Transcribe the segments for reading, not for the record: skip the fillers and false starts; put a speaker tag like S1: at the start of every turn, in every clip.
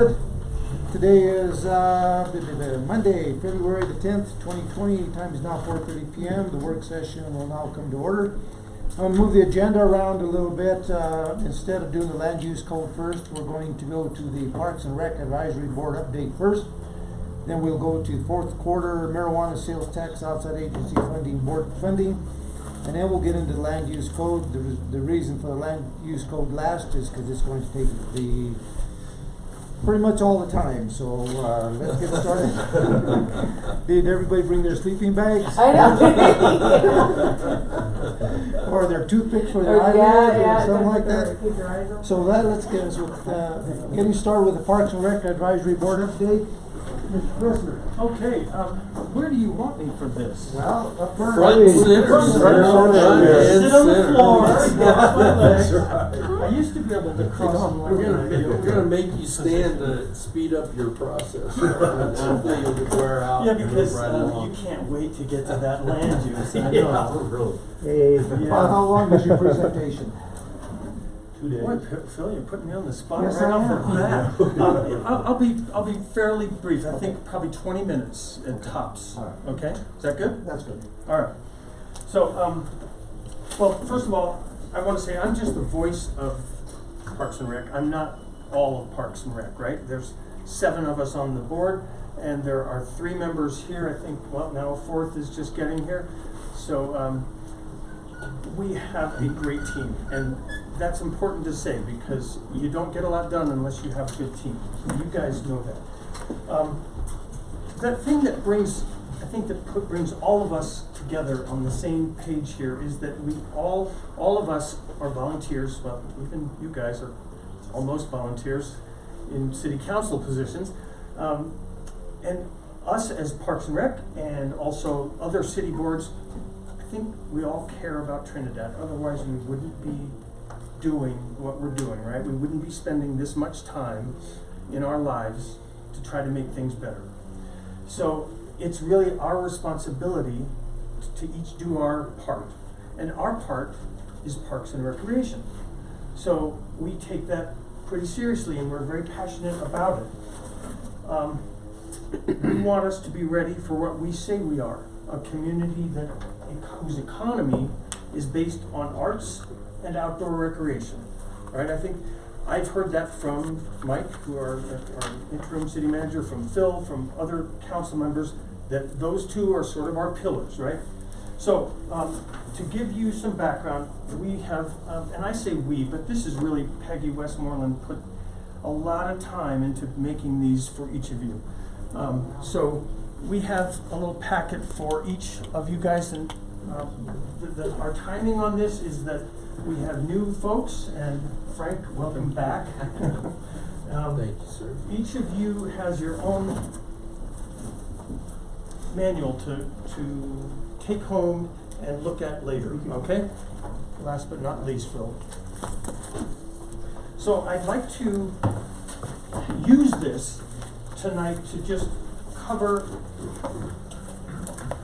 S1: Today is Monday, February the 10th, 2020. Time is now 4:30 p.m. The work session will now come to order. I'm going to move the agenda around a little bit. Instead of doing the land use code first, we're going to go to the Parks and Rec Advisory Board update first. Then we'll go to fourth quarter marijuana sales tax outside agency funding, board funding. And then we'll get into the land use code. The reason for the land use code last is because it's going to take pretty much all the time, so let's get started. Did everybody bring their sleeping bags?
S2: I know.
S1: Or their toothpicks for their eyelids or something like that? So let's get us with getting started with the Parks and Rec Advisory Board update. Mr. Prisoner.
S3: Okay, where do you want me for this?
S1: Well, up front.
S4: Front and center.
S3: Sit on the floor. I used to be able to cross them like
S4: We're gonna make you stand to speed up your process. Hopefully you'll wear out.
S3: Yeah, because you can't wait to get to that land use. I know.
S4: Yeah, really.
S1: Hey, how long is your presentation?
S3: 2 days. Boy, Phil, you're putting me on the spot
S1: Yes,
S3: right
S1: I
S3: off
S1: am.
S3: the bat. I'll be fairly brief. I think probably 20 minutes at tops.
S1: All right.
S3: Okay, is that good?
S1: That's good.
S3: All right. So, well, first of all, I want to say I'm just the voice of Parks and Rec. I'm not all of Parks and Rec, right? There's 7 of us on the board, and there are 3 members here. I think, well, now a 4th is just getting here. So, we have a great team, and that's important to say because you don't get a lot done unless you have a good team. You guys know that. That thing that brings all of us together on the same page here is that we all of us are volunteers. Well, even you guys are almost volunteers in city council positions, and us as Parks and Rec and also other city boards. I think we all care about Trinidad. Otherwise, we wouldn't be doing what we're doing, right? We wouldn't be spending this much time in our lives to try to make things better. So it's really our responsibility to each do our part. And our part is Parks and Recreation. So we take that pretty seriously and we're very passionate about it. We want us to be ready for what we say we are, a community whose economy is based on arts and outdoor recreation, right? I think I've heard that from Mike, who our interim city manager, from Phil, from other council members, that those 2 are sort of our pillars, right? So, to give you some background, we have, and I say we, but this is really Peggy Westmoreland put a lot of time into making these for each of you. So we have a little packet for each of you guys, and our timing on this is that we have new folks, and Frank, welcome back.
S4: Thank you, sir.
S3: Each of you has your own manual to take home and look at later, okay? Last but not least, Phil. So I'd like to use this tonight to just cover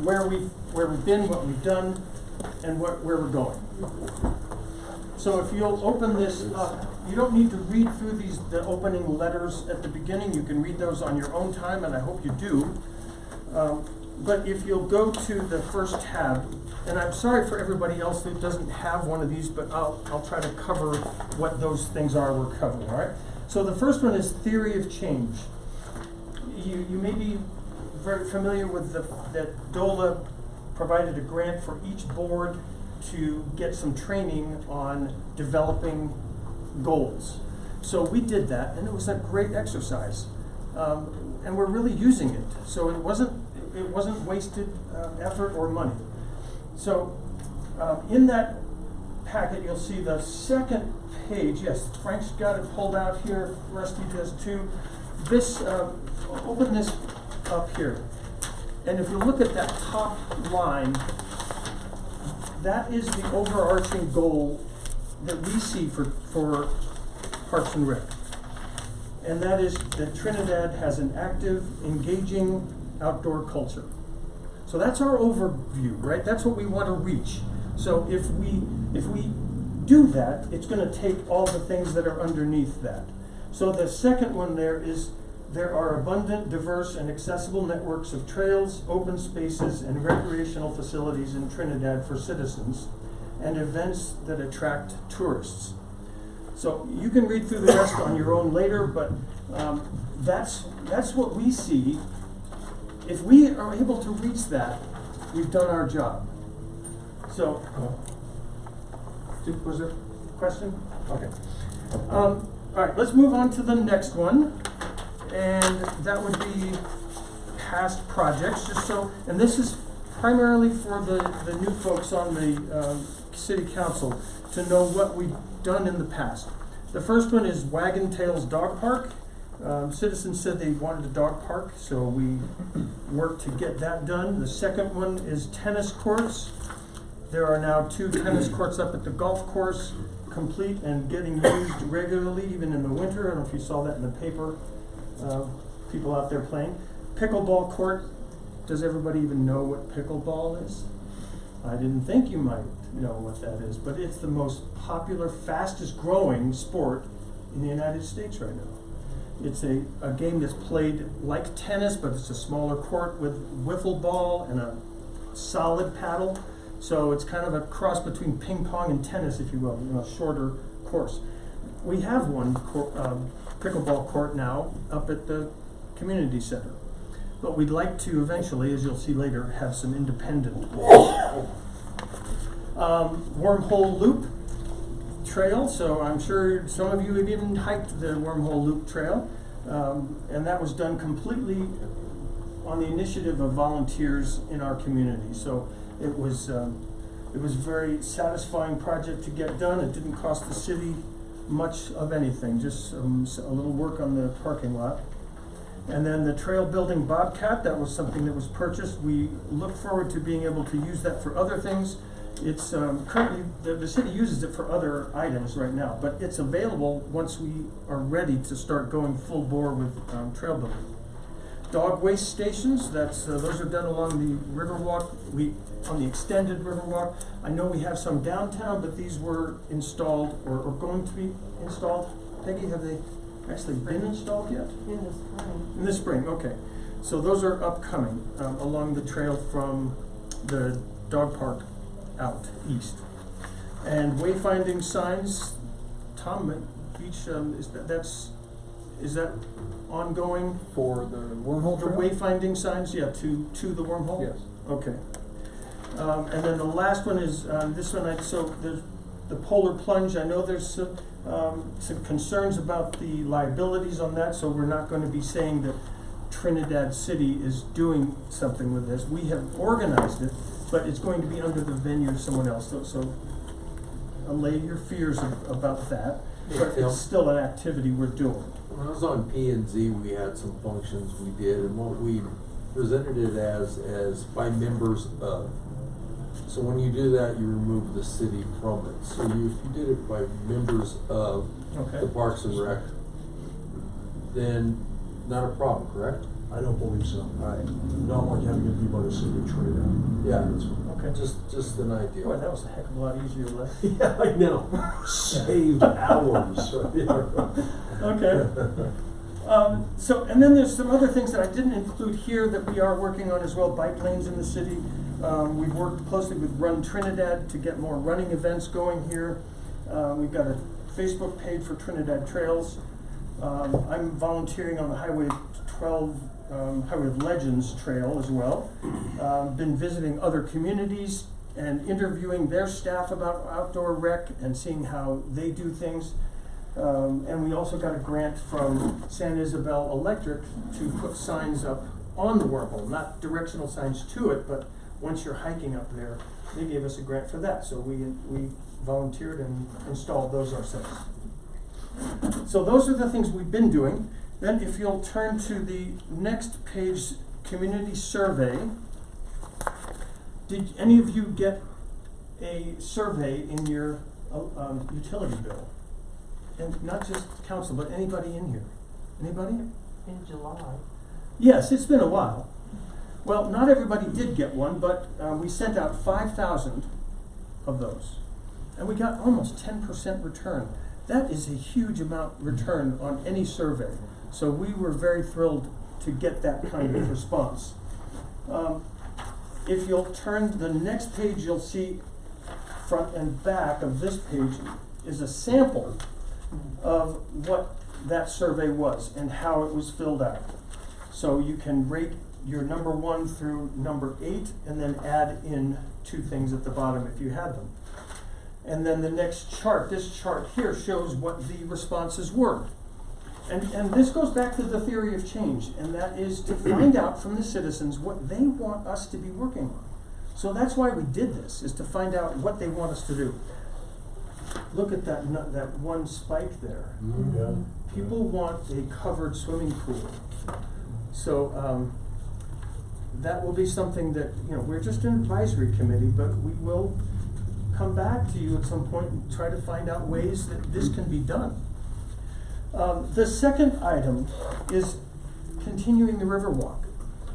S3: where we've been, what we've done, and where we're going. So if you'll open this up, you don't need to read through the opening letters at the beginning. You can read those on your own time, and I hope you do. But if you'll go to the first tab, and I'm sorry for everybody else that doesn't have one of these, but I'll try to cover what those things are we're covering, all right? So the first one is theory of change. You may be very familiar with that DOLA provided a grant for each board to get some training on developing goals. So we did that, and it was a great exercise, and we're really using it. So it wasn't wasted effort or money. So in that packet, you'll see the second page. Yes, Frank's got it pulled out here. Rusty does too. This open this up here, and if you look at that top line, that is the overarching goal that we see for Parks and Rec. And that is that Trinidad has an active, engaging outdoor culture. So that's our overview, right? That's what we want to reach. So if we do that, it's going to take all the things that are underneath that. So the second one there is, there are abundant, diverse, and accessible networks of trails, open spaces, and recreational facilities in Trinidad for citizens, and events that attract tourists. So you can read through the rest on your own later, but that's what we see. If we are able to reach that, we've done our job. So, was there a question? Okay. All right, let's move on to the next one, and that would be past projects. Just so, and this is primarily for the new folks on the City Council to know what we've done in the past. The first one is Wagon Tails Dog Park. Citizens said they wanted a dog park, so we worked to get that done. The second one is tennis courts. There are now 2 tennis courts up at the golf course, complete and getting used regularly, even in the winter. I don't know if you saw that in the paper. People out there playing. Pickleball court. Does everybody even know what pickleball is? I didn't think you might know what that is, but it's the most popular, fastest growing sport in the United States right now. It's a game that's played like tennis, but it's a smaller court with wiffle ball and a solid paddle. So it's kind of a cross between ping pong and tennis, if you will, a shorter course. We have one pickleball court now up at the community center. But we'd like to eventually, as you'll see later, have some independent. Wormhole Loop Trail, so I'm sure some of you have even hiked the Wormhole Loop Trail, and that was done completely on the initiative of volunteers in our community. So it was a very satisfying project to get done. It didn't cost the city much of anything, just a little work on the parking lot. And then the trail building Bobcat, that was something that was purchased. We look forward to being able to use that for other things. It's currently, the city uses it for other items right now, but it's available once we are ready to start going full bore with trail building. Dog waste stations, those are done along the Riverwalk, on the extended Riverwalk. I know we have some downtown, but these were installed or going to be installed. Peggy, have they actually been installed yet?
S2: In the spring.
S3: In the spring, okay. So those are upcoming along the trail from the dog park out east. And wayfinding signs, Tom, Beach, is that ongoing?
S5: For the wormhole
S3: For
S5: trail?
S3: wayfinding signs, yeah, to the wormhole?
S5: Yes.
S3: Okay. And then the last one is, this one, so there's the polar plunge. I know there's some concerns about the liabilities on that, so we're not going to be saying that Trinidad City is doing something with this. We have organized it, but it's going to be under the venue of someone else. So allay your fears about that, but it's still an activity we're doing.
S4: When I was on P&Z, we had some functions we did, and what we presented it as by members of. So when you do that, you remove the city from it. So if you did it by members of the Parks and Rec, then not a problem, correct?
S6: I don't believe so.
S4: All right.
S6: Not like having it be by the city of Trinidad.
S4: Yeah.
S3: Okay.
S4: Just an idea.
S3: Boy, that was a heck of a lot easier, Les.
S6: Yeah, I know. Saved hours.
S3: Okay. So, and then there's some other things that I didn't include here that we are working on as well. Bike lanes in the city. We've worked closely with Run Trinidad to get more running events going here. We've got a Facebook page for Trinidad Trails. I'm volunteering on the Highway 12 Highway of Legends Trail as well. Been visiting other communities and interviewing their staff about outdoor rec and seeing how they do things. And we also got a grant from San Isabel Electric to put signs up on the wormhole, not directional signs to it, but once you're hiking up there, they gave us a grant for that. So we volunteered and installed those ourselves. So those are the things we've been doing. Then if you'll turn to the next page, community survey. Did any of you get a survey in your utility bill? And not just council, but anybody in here? Anybody?
S2: In July.
S3: Yes, it's been a while. Well, not everybody did get one, but we sent out 5,000 of those. And we got almost 10% return. That is a huge amount return on any survey. So we were very thrilled to get that kind of response. If you'll turn to the next page, you'll see front and back of this page is a sample of what that survey was and how it was filled out. So you can rate your number 1 through number 8 and then add in 2 things at the bottom if you had them. And then the next chart, this chart here, shows what the responses were. And this goes back to the theory of change, and that is to find out from the citizens what they want us to be working on. So that's why we did this, is to find out what they want us to do. Look at that that one spike there.
S6: Yeah.
S3: People want a covered swimming pool. So that will be something that, we're just an advisory committee, but we will come back to you at some point and try to find out ways that this can be done. The second item is continuing the Riverwalk.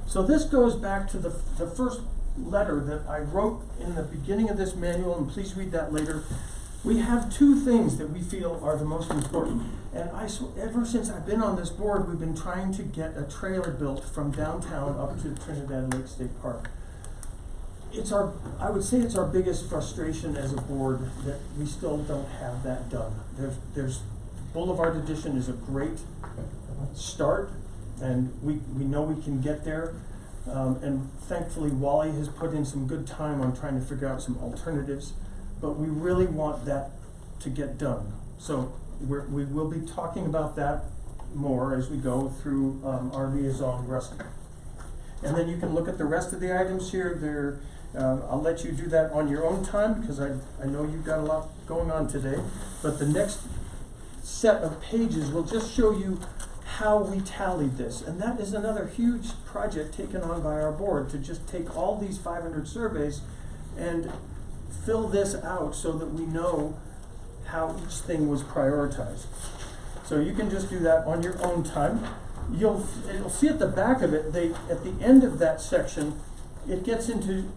S3: So this goes back to the first letter that I wrote in the beginning of this manual, and please read that later. We have 2 things that we feel are the most important. And ever since I've been on this board, we've been trying to get a trailer built from downtown up to Trinidad Lake State Park. I would say it's our biggest frustration as a board that we still don't have that done. There's Boulevard Edition is a great start, and we know we can get there. And thankfully, Wally has put in some good time on trying to figure out some alternatives, but we really want that to get done. So we will be talking about that more as we go through our liaison, Rusty. And then you can look at the rest of the items here. I'll let you do that on your own time, because I know you've got a lot going on today. But the next set of pages will just show you how we tallied this. And that is another huge project taken on by our board, to just take all these 500 surveys and fill this out so that we know how each thing was prioritized. So you can just do that on your own time. You'll see at the back of it, at the end of that section, it gets into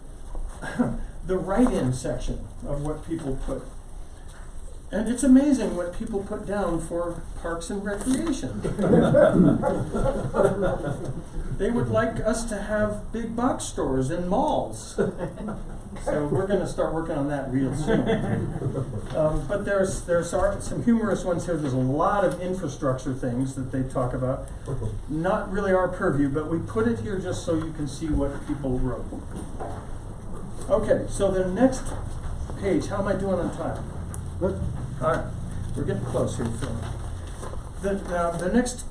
S3: the write-in section of what people put. And it's amazing what people put down for parks and recreation. They would like us to have big box stores and malls. So we're going to start working on that real soon. But there's some humorous ones here. There's a lot of infrastructure things that they talk about. Not really our purview, but we put it here just so you can see what people wrote. Okay, so the next page, how am I doing on time?
S1: Good.
S3: All right, we're getting close here, Phil. The next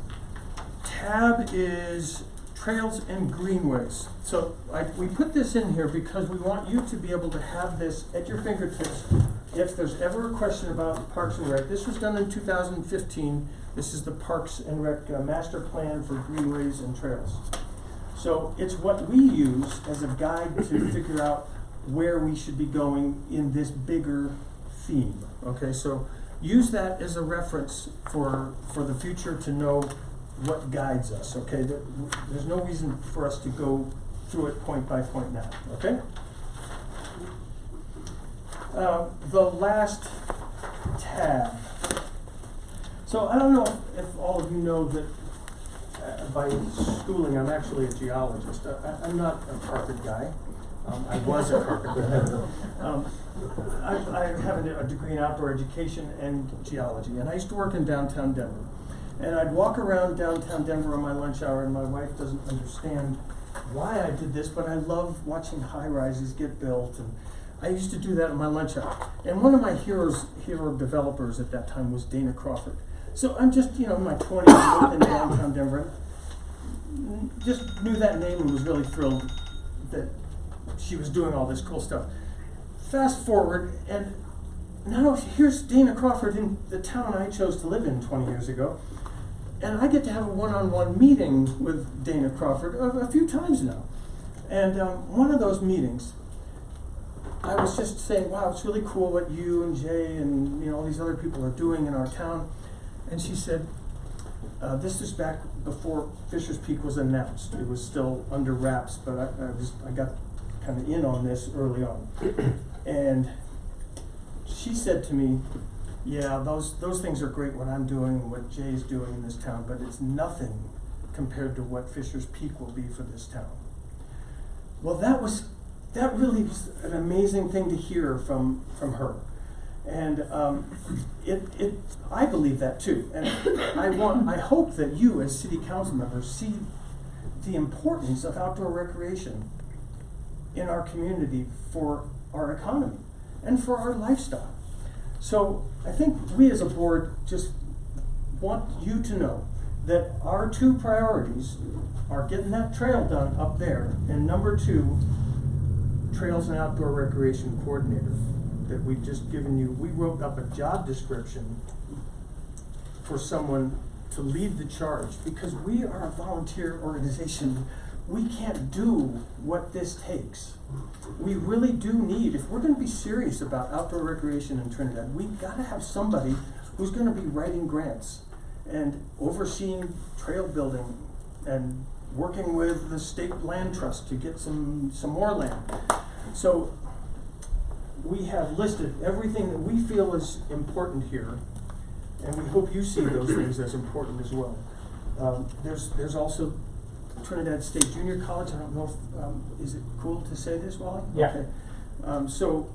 S3: tab is trails and greenways. So we put this in here because we want you to be able to have this at your fingertips if there's ever a question about Parks and Rec. This was done in 2015. This is the Parks and Rec master plan for greenways and trails. So it's what we use as a guide to figure out where we should be going in this bigger theme. Okay, so use that as a reference for the future to know what guides us. Okay, there's no reason for us to go through it point by point now. Okay. The last tab. So I don't know if all of you know that by schooling I'm actually a geologist. I'm not a carpet guy. I was a carpet guy. I have a degree in outdoor education and geology, and I used to work in downtown Denver. And I'd walk around downtown Denver on my lunch hour, and my wife doesn't understand why I did this, but I love watching high-rises get built, and I used to do that on my lunch hour. And one of my hero developers at that time was Dana Crawford. So I'm just, in my 20s, working in downtown Denver, just knew that name and was really thrilled that she was doing all this cool stuff. Fast forward, and now here's Dana Crawford in the town I chose to live in 20 years ago. And I get to have a one-on-one meeting with Dana Crawford a few times now. And one of those meetings, I was just saying, wow, it's really cool what you and Jay and all these other people are doing in our town. And she said, this is back before Fisher's Peak was announced. It was still under wraps, but I got kind of in on this early on. And she said to me, Yeah, those things are great, what I'm doing, what Jay's doing in this town, but it's nothing compared to what Fisher's Peak will be for this town. Well, that really was an amazing thing to hear from her. And I believe that too. And I hope that you as city council members see the importance of outdoor recreation in our community for our economy and for our lifestyle. So I think we as a board just want you to know that our two priorities are getting that trail done up there, and number 2, Trails and Outdoor Recreation Coordinator that we've just given you. We wrote up a job description for someone to lead the charge, because we are a volunteer organization. We can't do what this takes. We really do need, if we're gonna be serious about outdoor recreation in Trinidad, we've gotta have somebody who's gonna be writing grants and overseeing trail building and working with the state land trust to get some more land. So we have listed everything that we feel is important here, and we hope you see those things as important as well. There's also Trinidad State Junior College. I don't know if, is it cool to say this, Wally?
S5: Yeah.
S3: Okay. So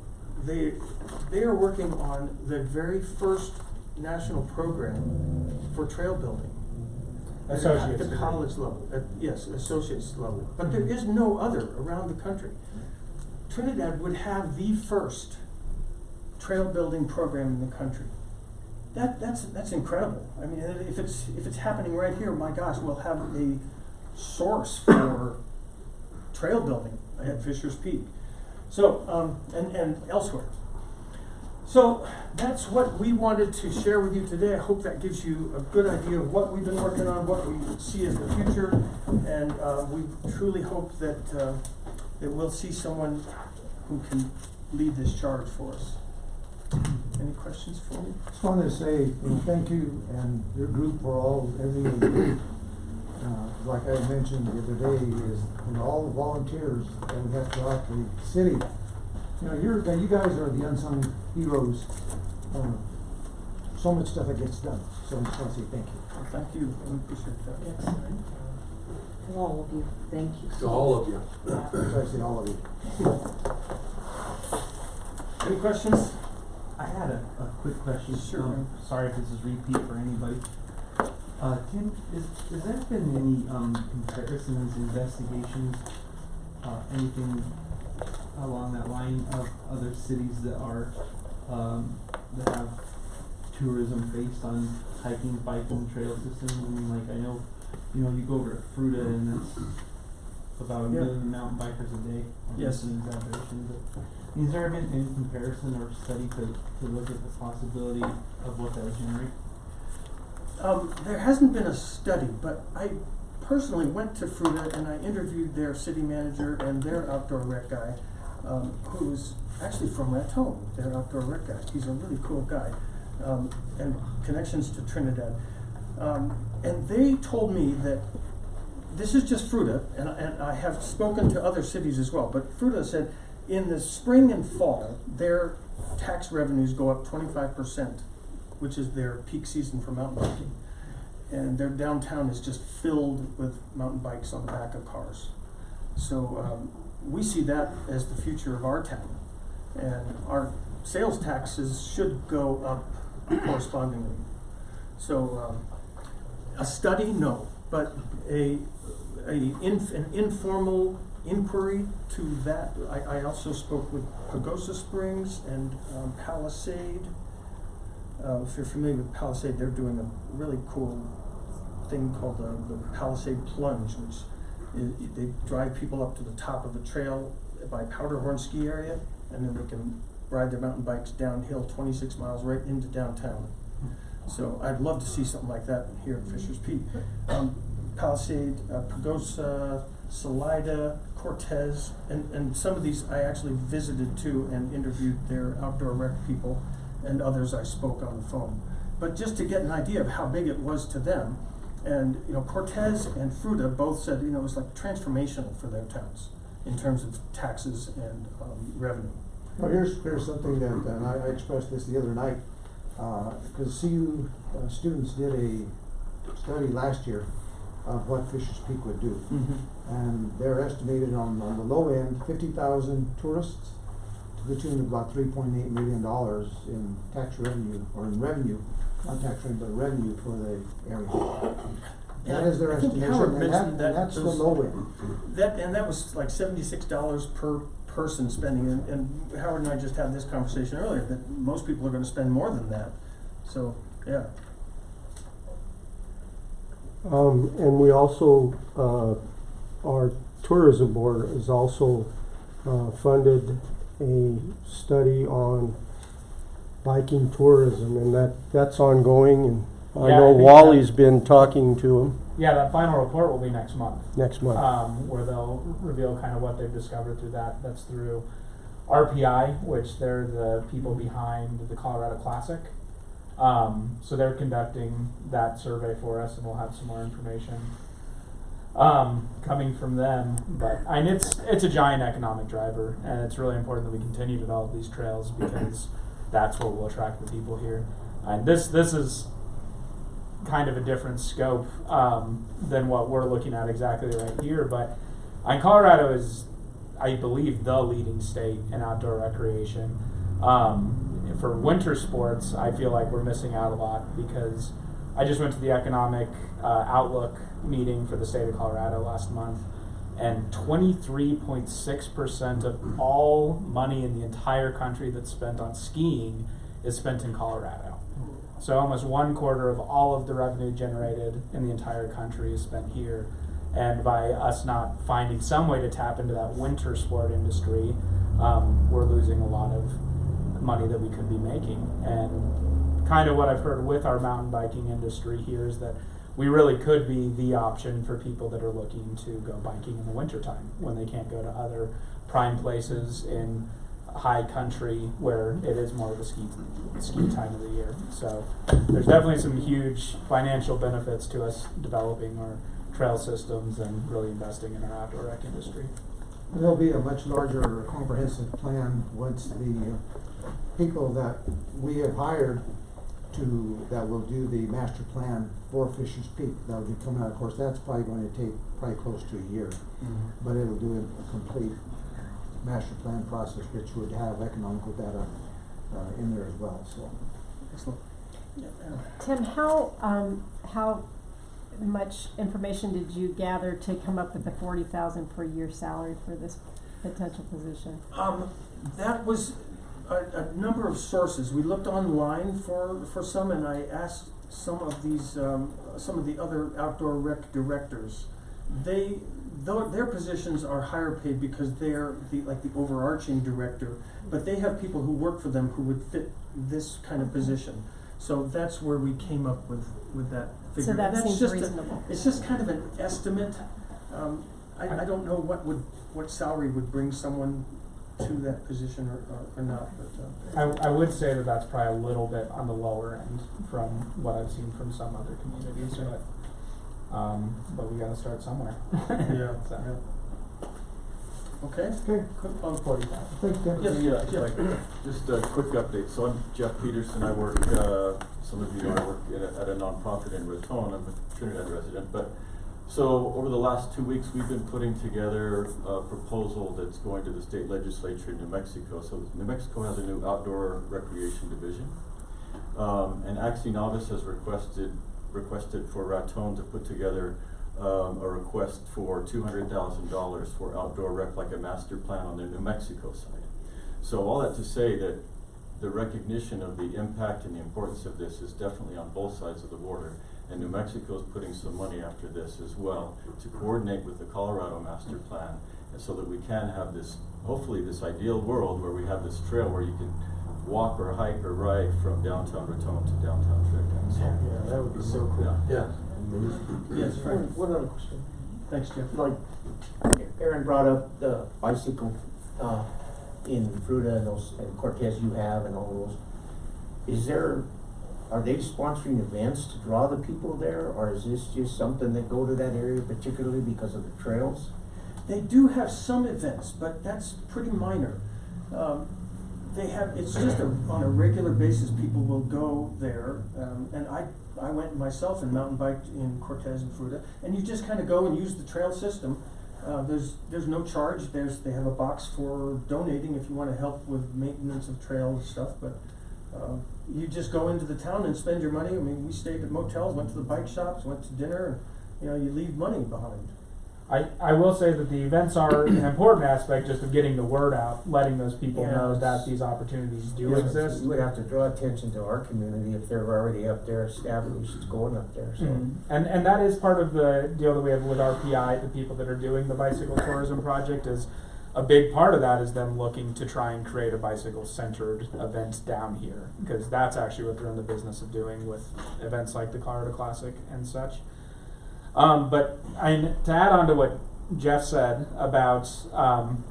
S3: they are working on the very first national program for trail building.
S5: Associates
S3: At the college level, yes, associates level. But there is no other around the country. Trinidad would have the first trail building program in the country. That's incredible. I mean, if it's happening right here, my gosh, we'll have a source for trail building at Fisher's Peak. So, and elsewhere. So that's what we wanted to share with you today. I hope that gives you a good idea of what we've been working on, what we see as the future, and we truly hope that that we'll see someone who can lead this charge for us. Any questions for me?
S1: Just wanted to say, thank you and your group for everything you do. Like I mentioned the other day, is all the volunteers that we have throughout the city. You guys are the unsung heroes. So much stuff that gets done. So I just want to say thank you.
S3: Well, thank you. I appreciate that.
S2: Yes. To all of you, thank you.
S4: To all of you.
S1: So I say all of you.
S3: Any questions?
S5: I had a quick question.
S3: Sure.
S5: Sorry if this is repeat for anybody. Tim, has there been any comparisons, investigations, anything along that line of other cities that are that have tourism based on hiking, biking, trail systems? I mean, like, I know, you go over to Fruta and that's about a million mountain bikers a day.
S3: Yes.
S5: An exaggeration, but has there been any comparison or study to look at the possibility of what that would generate?
S3: There hasn't been a study, but I personally went to Fruta and I interviewed their city manager and their outdoor rec guy, who's actually from Raton, their outdoor rec guy. He's a really cool guy, and connections to Trinidad. And they told me that this is just Fruta, and I have spoken to other cities as well, but Fruta said in the spring and fall, their tax revenues go up 25%, which is their peak season for mountain biking. And their downtown is just filled with mountain bikes on the back of cars. So we see that as the future of our town. And our sales taxes should go up correspondingly. So a study, no, but an informal inquiry to that. I also spoke with Pagosa Springs and Palisade. If you're familiar with Palisade, they're doing a really cool thing called the Palisade Plunge, which they drive people up to the top of the trail by Powderhorn ski area, and then they can ride their mountain bikes downhill 26 miles right into downtown. So I'd love to see something like that here at Fisher's Peak. Palisade, Pagosa, Salida, Cortez, and some of these I actually visited too and interviewed their outdoor rec people, and others I spoke on the phone. But just to get an idea of how big it was to them, and Cortez and Fruta both said it was like transformational for their towns in terms of taxes and revenue.
S1: Well, here's something that, and I expressed this the other night. Cause CU students did a study last year of what Fisher's Peak would do. And they're estimated on the low end, 50,000 tourists to the tune of about $3.8 million in tax revenue, or in revenue, not tax revenue, but revenue for the area. That is their
S3: I think
S1: estimation,
S3: Howard
S1: and
S3: mentioned that
S1: that's the
S3: those-
S1: low end.
S3: That was like $76 per person spending, and Howard and I just had this conversation earlier, that most people are gonna spend more than that, so, yeah.
S7: And we also, our tourism board has also funded a study on biking tourism, and that's ongoing, and I
S8: Yeah,
S7: know
S8: I think
S7: Wally's been talking to him
S8: Yeah, that final report will be next month,
S7: next month.
S8: where they'll reveal kind of what they've discovered through that. That's through RPI, which they're the people behind the Colorado Classic. So they're conducting that survey for us, and we'll have some more information coming from them. But it's a giant economic driver, and it's really important that we continue to develop these trails, because that's what will attract the people here. And this is kind of a different scope than what we're looking at exactly right here, but Colorado is, I believe, the leading state in outdoor recreation. For winter sports, I feel like we're missing out a lot, because I just went to the economic outlook meeting for the state of Colorado last month, and 23.6% of all money in the entire country that's spent on skiing is spent in Colorado. So almost 1/4 of all of the revenue generated in the entire country is spent here. And by us not finding some way to tap into that winter sport industry, we're losing a lot of money that we could be making. And kind of what I've heard with our mountain biking industry here is that we really could be the option for people that are looking to go biking in the wintertime, when they can't go to other prime places in high country where it is more of a ski time of the year. So there's definitely some huge financial benefits to us developing our trail systems and really investing in our outdoor rec industry.
S1: And there'll be a much larger comprehensive plan once the people that we have hired that will do the master plan for Fisher's Peak, that'll be coming out. Of course, that's probably going to take close to a year, but it'll do a complete master plan process, which would have economical data in there as well. So,
S3: Excellent.
S9: Tim, how much information did you gather to come up with the 40,000 per year salary for this potential position?
S3: That was a number of sources. We looked online for some, and I asked some of the other outdoor rec directors. Their positions are higher paid because they're the overarching director, but they have people who work for them who would fit this kind of position. So that's where we came up with that figure.
S9: So that
S3: And that's
S9: seems
S3: just
S9: reasonable.
S3: it's just kind of an estimate. I don't know what salary would bring someone to that position or not. But,
S8: I would say that that's probably a little bit on the lower end from what I've seen from some other communities, but we gotta start somewhere.
S3: yeah.
S8: So.
S3: Yeah. Okay.
S1: okay,
S8: On 40,000.
S1: thanks, Tim.
S3: Yes.
S10: Yeah, just a quick update. So I'm Jeff Peterson. I work, some of you know, I work at a nonprofit in Raton. I'm a Trinidad resident. But so over the last 2 weeks, we've been putting together a proposal that's going to the state legislature in New Mexico. So New Mexico has a new outdoor recreation division. And Axie Novice has requested for Raton to put together a request for $200,000 for outdoor rec, like a master plan on the New Mexico side. So all that to say that the recognition of the impact and the importance of this is definitely on both sides of the border. And New Mexico is putting some money after this as well to coordinate with the Colorado master plan, and so that we can have this, hopefully this ideal world where we have this trail where you can walk or hike or ride from downtown Raton to downtown Trinidad. So,
S6: Yeah, that would be so cool.
S10: yeah.
S3: Yes, Frank.
S6: One other question.
S3: Thanks, Jeff.
S11: Like Aaron brought up the bicycle in Fruta and those and Cortez you have and all those. Are they sponsoring events to draw the people there, or is this just something that go to that area particularly because of the trails?
S3: They do have some events, but that's pretty minor. they have, it's just on a regular basis, people will go there, and I went myself and mountain biked in Cortez and Fruta, and you just kind of go and use the trail system. There's no charge, they have a box for donating if you want to help with maintenance of trail and stuff, but you just go into the town and spend your money. I mean, we stayed at motels, went to the bike shops, went to dinner, and you leave money behind.
S8: I will say that the events are an important aspect just of getting the word out, letting those people know
S11: Yes.
S8: that these opportunities do
S11: Yeah,
S8: exist.
S11: We would have to draw attention to our community if they're already up there established, going up there, so.
S8: Mhm. And that is part of the deal that we have with RPI, the people that are doing the bicycle tourism project, is a big part of that is them looking to try and create a bicycle-centered event down here, because that's actually what they're in the business of doing with events like the Colorado Classic and such. But to add on to what Jeff said about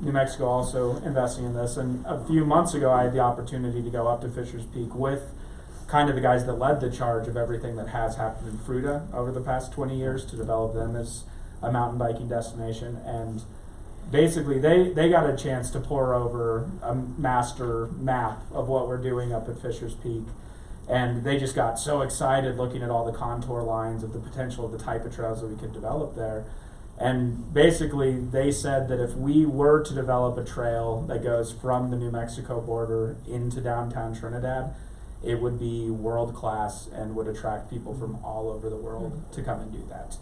S8: New Mexico also investing in this, and a few months ago I had the opportunity to go up to Fisher's Peak with kind of the guys that led the charge of everything that has happened in Fruta over the past 20 years to develop them as a mountain biking destination. And basically they got a chance to pour over a master map of what we're doing up at Fisher's Peak. And they just got so excited looking at all the contour lines of the potential of the type of trails that we could develop there. And basically they said that if we were to develop a trail that goes from the New Mexico border into downtown Trinidad, it would be world class and would attract people from all over the world to come and do that.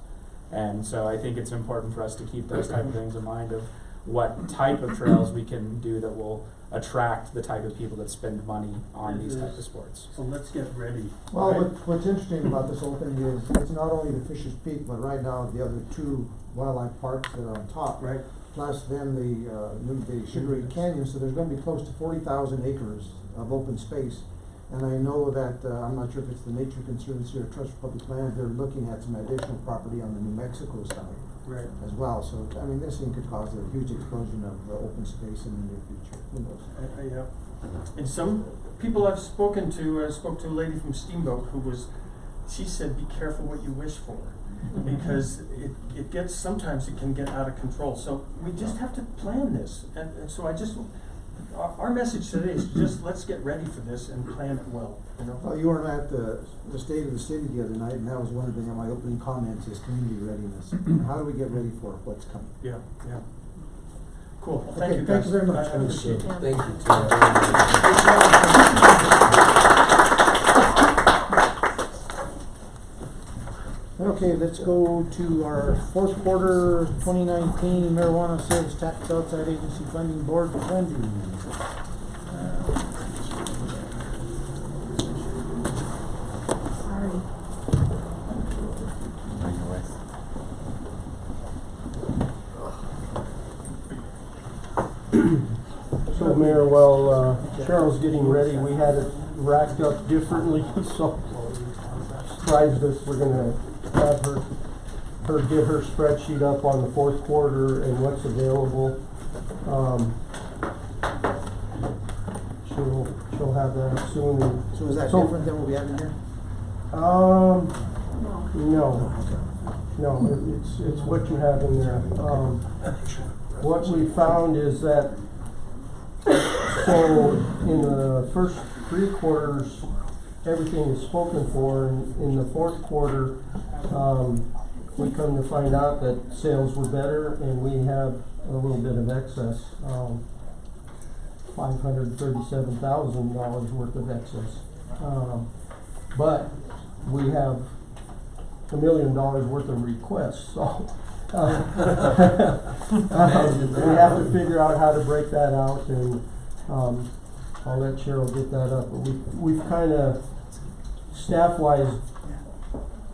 S8: And so I think it's important for us to keep those type of things in mind of what type of trails we can do that will attract the type of people that spend money on these type of sports.
S3: So let's get ready.
S1: Well,
S3: right?
S1: what's interesting about this whole thing is, it's not only the Fisher's Peak, but right now the other two wildlife parks that are on top.
S3: Right.
S1: Plus then the Sugar Ray Canyon, so there's gonna be close to 40,000 acres of open space. And I know that, I'm not sure if it's the Nature Conservancy or Trust for Public Land, they're looking at some additional property on the New Mexico side
S3: Right.
S1: as well. So, I mean, this thing could cause a huge explosion of open space in the near future. Who knows?
S3: Yeah. And some people I've spoken to, I spoke to a lady from Steamboat she said, be careful what you wish for, because it gets, sometimes it can get out of control. So we just have to plan this. And so our message today is just let's get ready for this and plan it well.
S1: Well, you were at the State of the City the other night, and that was one of my opening comments is community readiness. How do we get ready for what's coming?
S3: Yeah. Cool. Well,
S1: Okay,
S3: thank you guys.
S1: thank you very much.
S3: I appreciate it.
S4: Thank you, Tim.
S1: Okay, let's go to our fourth quarter 2019 marijuana sales tax outside agency funding board funding.
S9: Sorry.
S7: So Mayor, while Cheryl's getting ready, we had it racked up differently, so surprised us, we're gonna have her get her spreadsheet up on the fourth quarter and what's available. She'll have that up soon.
S1: So is that different than what we have in here?
S7: No, it's what you have in there. What we found is that, so in the first 3 quarters, everything is spoken for. In the fourth quarter, we come to find out that sales were better and we have a little bit of excess, $537,000 worth of excess. But we have $1 million worth of requests, so we have to figure out how to break that out, and I'll let Cheryl get that up. But we've kind of staff-wise,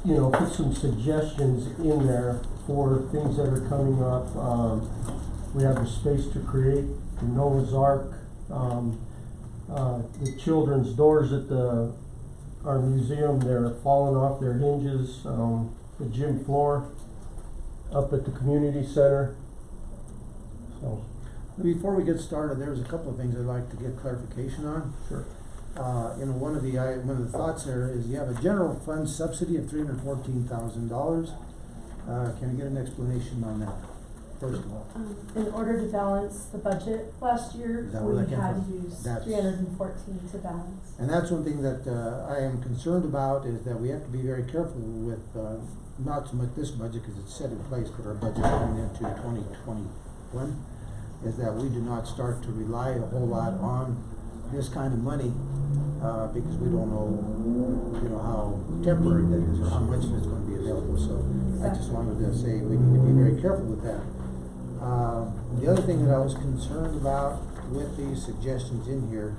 S7: put some suggestions in there for things that are coming up. We have the Space to Create, the Noah's Ark, the children's doors at our museum, they're falling off their hinges, the gym floor up at the community center. So,
S1: Before we get started, there's a couple of things I'd like to get clarification on.
S7: sure.
S1: One of the thoughts there is you have a general fund subsidy of $314,000. Can I get an explanation on that? first of all?
S12: In order to balance the budget last year,
S1: Is that where
S12: we
S1: that came
S12: had to
S1: from?
S12: use
S1: That's-
S12: 314 to balance.
S1: And that's one thing that, I am concerned about, is that we have to be very careful with, not so much this budget, cause it's set in place, but our budget going into 2021, is that we do not start to rely a whole lot on this kind of money, because we don't know, how temporary that is, or how much of it's gonna be available, so I just wanted to say we need to be very careful with that. The other thing that I was concerned about with these suggestions in here,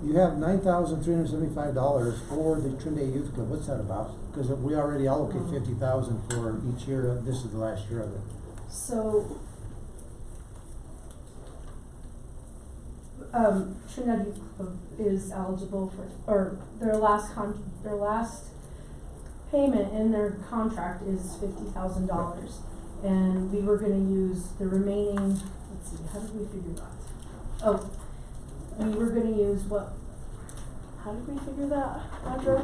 S1: you have $9,375 for the Trinidad Youth Club. What's that about? Because we already allocate 50,000 for each year. This is the last year of it.
S12: So, Trinidad Youth Club is eligible for, or their last payment in their contract is $50,000. And we were gonna use the remaining, let's see, how did we figure that? Oh, we were gonna use how did we figure that, Audra?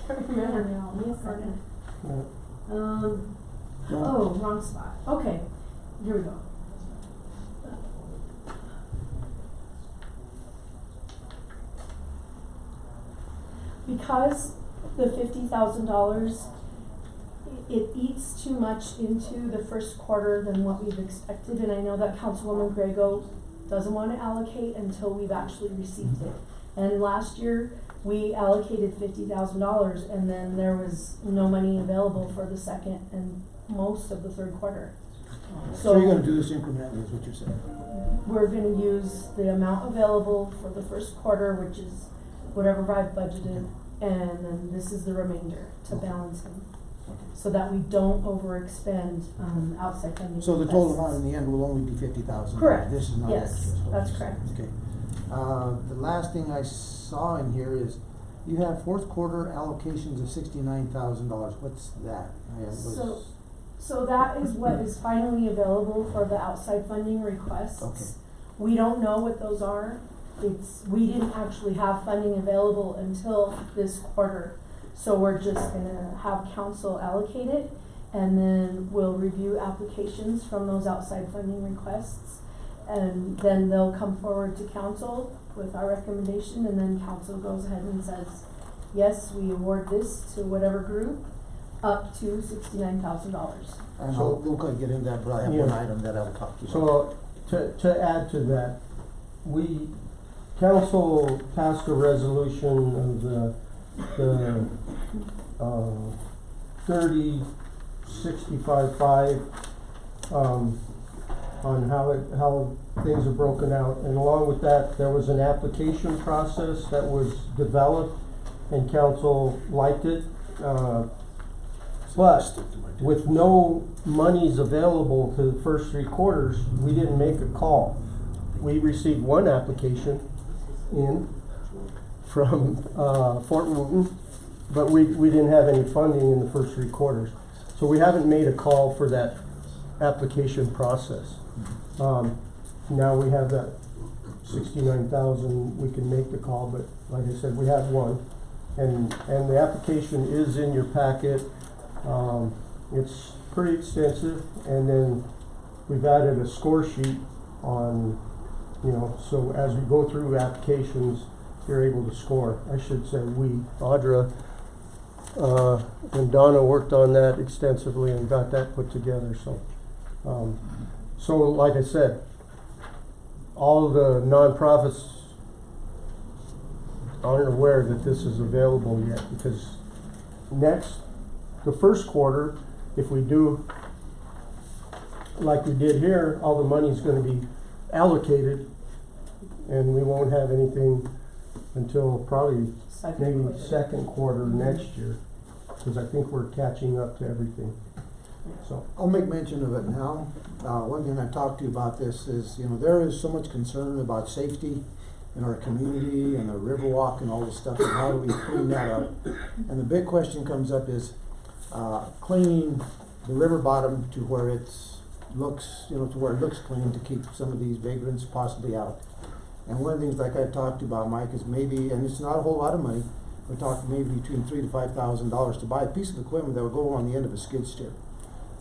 S12: Can't remember now, give me a second. Oh, wrong spot, okay, here we go. Because the $50,000, it eats too much into the first quarter than what we've expected, and I know that Councilwoman Grego doesn't want to allocate until we've actually received it. And last year, we allocated $50,000, and then there was no money available for the second and most of the third quarter.
S1: So you're gonna do this incrementally, is what you're saying?
S12: We're gonna use the amount available for the first quarter, which is whatever I've budgeted, and then this is the remainder to balance them. So that we don't overexpend, outside funding.
S1: So the total
S12: requests.
S1: amount in the end will only be 50,000?
S12: Correct.
S1: This is not
S12: Yes,
S1: extra.
S12: that's correct.
S1: Okay. The last thing I saw in here is you have fourth quarter allocations of $69,000. What's that?
S12: So that is what is finally available for the outside funding requests.
S1: Okay.
S12: We don't know what those are. We didn't actually have funding available until this quarter. So we're just gonna have council allocate it, and then we'll review applications from those outside funding requests. And then they'll come forward to council with our recommendation, and then council goes ahead and says, yes, we award this to whatever group, up to $69,000.
S1: And
S7: So-
S1: we'll go get into that, but I have
S7: Yeah.
S1: one item that I'll talk to you about.
S7: So, to add to that, council passed a resolution of the 30-65-5, on how things are broken out, and along with that, there was an application process that was developed, and council liked it, but with no monies available to the first 3 quarters, we didn't make a call. We received one application in from Fort Wooten, but we didn't have any funding in the first 3 quarters. So we haven't made a call for that application process. Now we have that 69,000, we can make the call, but like I said, we have one. And the application is in your packet. It's pretty extensive, and then we've added a score sheet on, so as we go through applications, you're able to score. I should say we, Audra, and Donna worked on that extensively and got that put together, so like I said, all the nonprofits aren't aware that this is available yet, because the first quarter, if we do like we did here, all the money's gonna be allocated, and we won't have anything until probably maybe second quarter next year, because I think we're catching up to everything, so.
S1: I'll make mention of it now. One thing I talked to you about this is, there is so much concern about safety in our community and the Riverwalk and all this stuff, and how do we clean that up? And the big question comes up is, cleaning the river bottom to where to where it looks clean, to keep some of these vagrants possibly out. And one of the things, like I talked about, Mike, is maybe, and it's not a whole lot of money, we're talking maybe between $3,000 to $5,000 to buy a piece of equipment that would go on the end of a skid steer,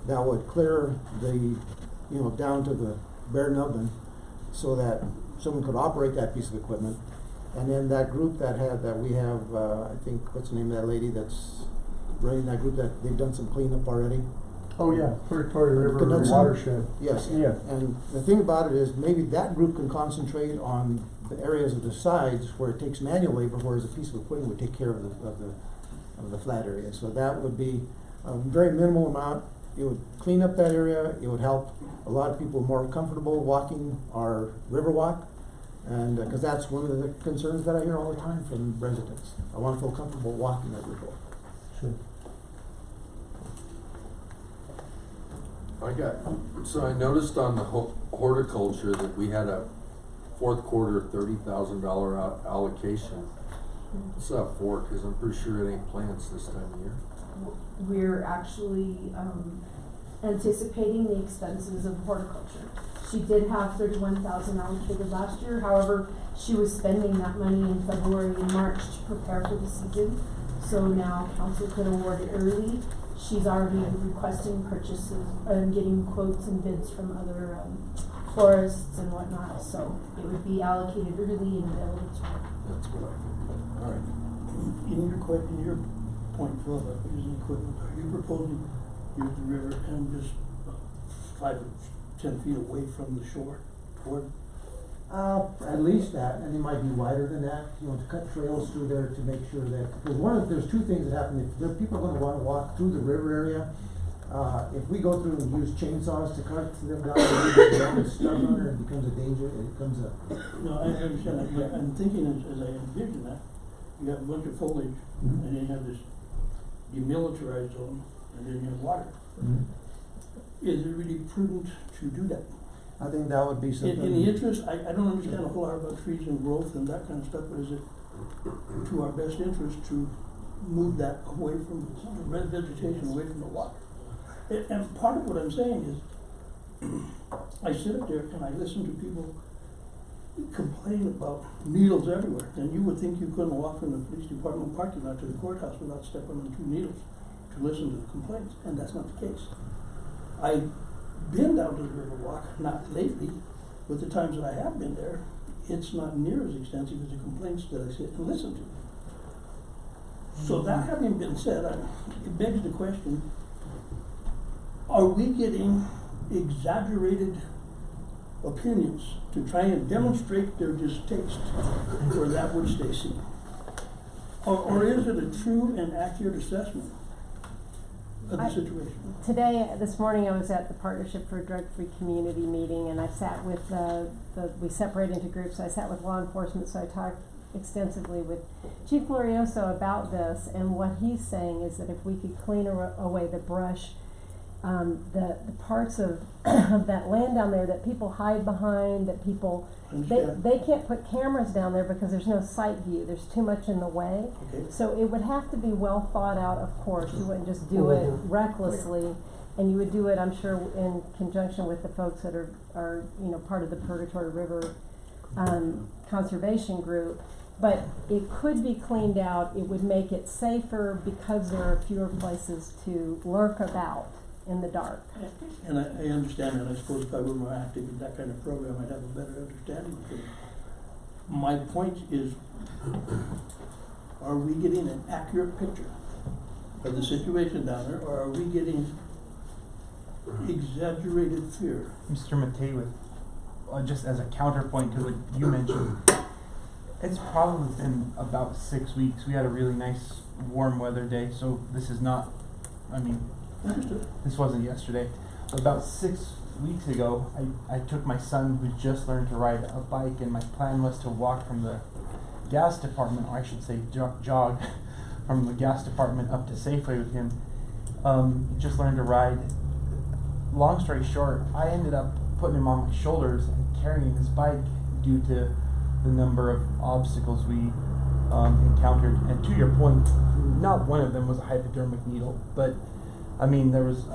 S1: that would clear the you know, down to the bare nubbin, so that someone could operate that piece of equipment. And then that group that we have, I think, what's the name of that lady that's running that group, that they've done some cleanup already?
S7: Oh, yeah, Horticulture River
S1: Connection.
S7: watershed.
S1: Yes.
S7: Yeah.
S1: And the thing about it is, maybe that group can concentrate on the areas of the sides where it takes manual labor, whereas a piece of equipment would take care of the flat area. So that would be a very minimal amount. It would clean up that area. It would help a lot of people more comfortable walking our river walk. And, cause that's one of the concerns that I hear all the time from residents. I wanna feel comfortable walking that river walk.
S7: Sure.
S4: So I noticed on the horticulture that we had a fourth quarter $30,000 allocation. What's that for? Cause I'm pretty sure it ain't plants this time of year.
S12: We're actually anticipating the expenses of horticulture. She did have 31,000 allocated last year. However, she was spending that money in February and March to prepare for the season. So now council could award it early. She's already requesting purchases and getting quotes and bids from other florists and whatnot. So it would be allocated early and available to her.
S4: That's what I figured. All right.
S13: In your point, Phil, about using equipment, are you proposing use the river and just 5 or 10 feet away from the shore toward?
S1: At least that, and it might be wider than that, you know, to cut trails through there to make sure that, because there's two things that happen. If there are people gonna wanna walk through the river area, if we go through and use chainsaws to cut them down, and stuck on there, it becomes a danger, it becomes a.
S13: No, I understand that, but I'm thinking as I envision that, you have a bunch of foliage, and then you have this demilitarized zone, and then you have water. Is it really prudent to do that?
S1: I think that would be something.
S13: In the interest, I don't understand a whole lot about trees and growth and that kind of stuff, but is it to our best interest to move that away from the red vegetation, away from the water? And part of what I'm saying is, I sit up there and I listen to people complain about needles everywhere, and you would think you couldn't walk from the police department parking lot to the courthouse without stepping on 2 needles to listen to the complaints, and that's not the case. I've been down to the Riverwalk, not lately, but the times that I have been there, it's not near as extensive as the complaints that I sit and listen to. So that having been said, it begs the question, are we getting exaggerated opinions to try and demonstrate their distaste for that which they see? Or is it a true and accurate assessment of the situation?
S9: This morning I was at the Partnership for a Drug-Free Community meeting, and I sat with we separate into groups. I sat with law enforcement, so I talked extensively with Chief Glorioso about this, and what he's saying is that if we could clean away the brush, the parts of that land down there that people hide behind, that people, they can't put cameras down there because there's no sight view, there's too much in the way.
S13: Okay.
S9: So it would have to be well thought out, of course. You wouldn't just do it recklessly, and you would do it, I'm sure, in conjunction with the folks that are part of the Purgatory River conservation group. But it could be cleaned out. It would make it safer because there are fewer places to lurk about in the dark.
S13: And I understand that. I suppose if I were more active in that kind of program, I'd have a better understanding of it. My point is, are we getting an accurate picture of the situation down there, or are we getting exaggerated fear?
S5: Mr. Matei, just as a counterpoint to what you mentioned, it's probably been about 6 weeks. We had a really nice warm weather day, so this is not,
S13: Understood.
S5: this wasn't yesterday. About 6 weeks ago, I took my son, who just learned to ride a bike, and my plan was to walk from the gas department, or I should say jog from the gas department up to Safeway with him. He just learned to ride. Long story short, I ended up putting him on my shoulders and carrying his bike due to the number of obstacles we encountered. And to your point, not one of them was a hypodermic needle, but there was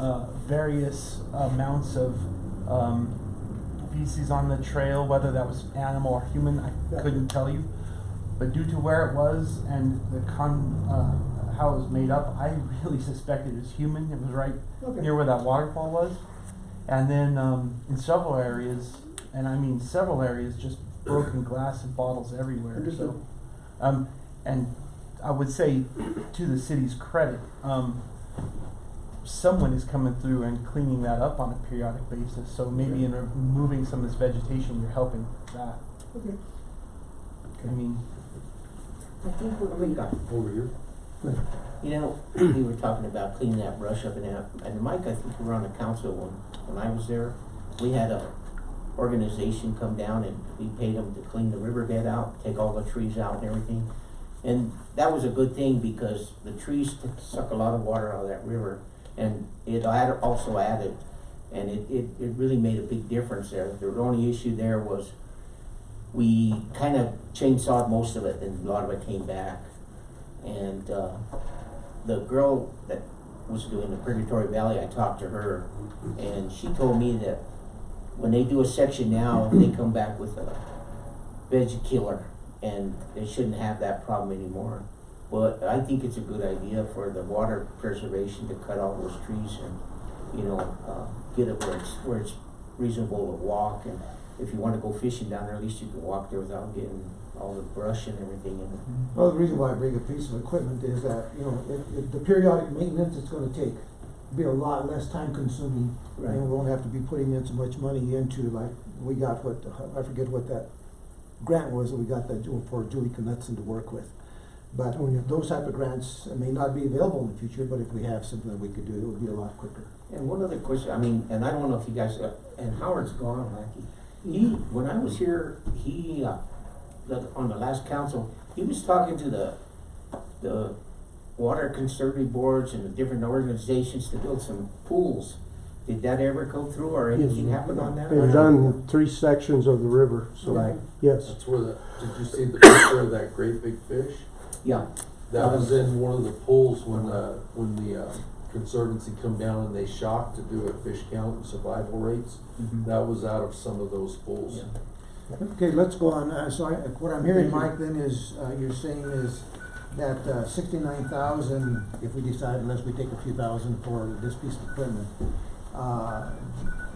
S5: various amounts of feces on the trail, whether that was animal or human, I couldn't tell you. But due to where it was and the how it was made up, I really suspected it was human. It was right near where that waterfall was. And then, in several areas, and I mean several areas, just broken glass and bottles everywhere,
S13: Understood.
S5: so. And I would say, to the city's credit, someone is coming through and cleaning that up on a periodic basis, so maybe in removing some of this vegetation, you're helping that.
S13: Okay.
S5: I mean,
S11: I think what we got,
S4: Over here.
S11: you know, we were talking about cleaning that brush up and Mike, I think you were on the council when I was there. We had a organization come down and we paid them to clean the riverbed out, take all the trees out and everything. And that was a good thing because the trees suck a lot of water out of that river. And it also added, and it really made a big difference there. The only issue there was we kind of chainsawed most of it and a lot of it came back. And the girl that was doing the Purgatory Valley, I talked to her and she told me that when they do a section now, they come back with a veg killer and they shouldn't have that problem anymore. But I think it's a good idea for the water preservation to cut all those trees and, you know, get it where it's reasonable to walk. And if you want to go fishing down there, at least you can walk there without getting all the brush and everything in it.
S1: Well, the reason why I bring a piece of equipment is that, you know, if the periodic maintenance it's gonna take, be a lot less time consuming.
S11: Right.
S1: And we won't have to be putting in so much money into, like, we got what, I forget what that grant was that we got that for Julie Knudsen to work with. But those type of grants may not be available in the future, but if we have something that we could do, it would be a lot quicker.
S11: And one other question, I mean, and I don't know if you guys, and Howard's gone, Lackey. When I was here, on the last council, he was talking to the water conservative boards and the different organizations to build some pools. Did that ever go through or anything happen on that?
S7: They've done 3 sections of the river, so,
S11: Right.
S7: yes.
S4: That's where did you see the picture of that great big fish?
S11: Yeah.
S4: That was in one of the pools when the Conservancy come down and they shocked to do a fish count and survival rates.
S11: Mhm.
S4: That was out of some of those pools.
S11: Yeah.
S1: Okay, let's go on. What I'm hearing, Mike, then is, you're saying is that 69,000, if we decide, unless we take a few thousand for this piece of equipment,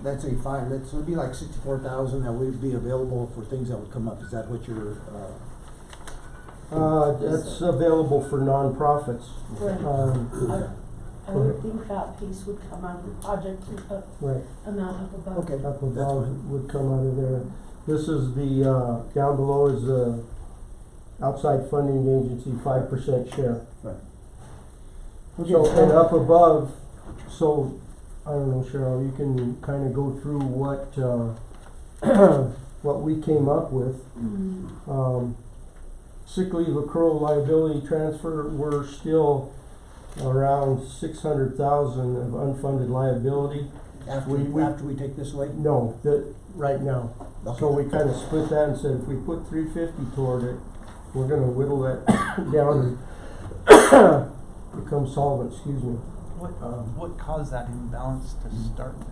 S1: that's a five, so it'd be like 64,000 that would be available for things that would come up. Is that what you're,
S7: That's available for nonprofits.
S12: Right. I would think that piece would come out of the project
S7: Right.
S12: amount up above.
S1: okay,
S7: Up
S1: that's
S7: above
S1: fine.
S7: would come out of there. This is the, down below is the outside funding agency 5% share.
S1: Right.
S7: So, and up above, so, I don't know, Cheryl, you can kinda go through what, what we came up with. Sick leave accrual liability transfer, we're still around 600,000 of unfunded liability.
S1: After we take this away?
S7: No, right now. So we kinda split that and said if we put 350 toward it, we're gonna whittle that down and become solvent, excuse me.
S5: what caused that imbalance to start with?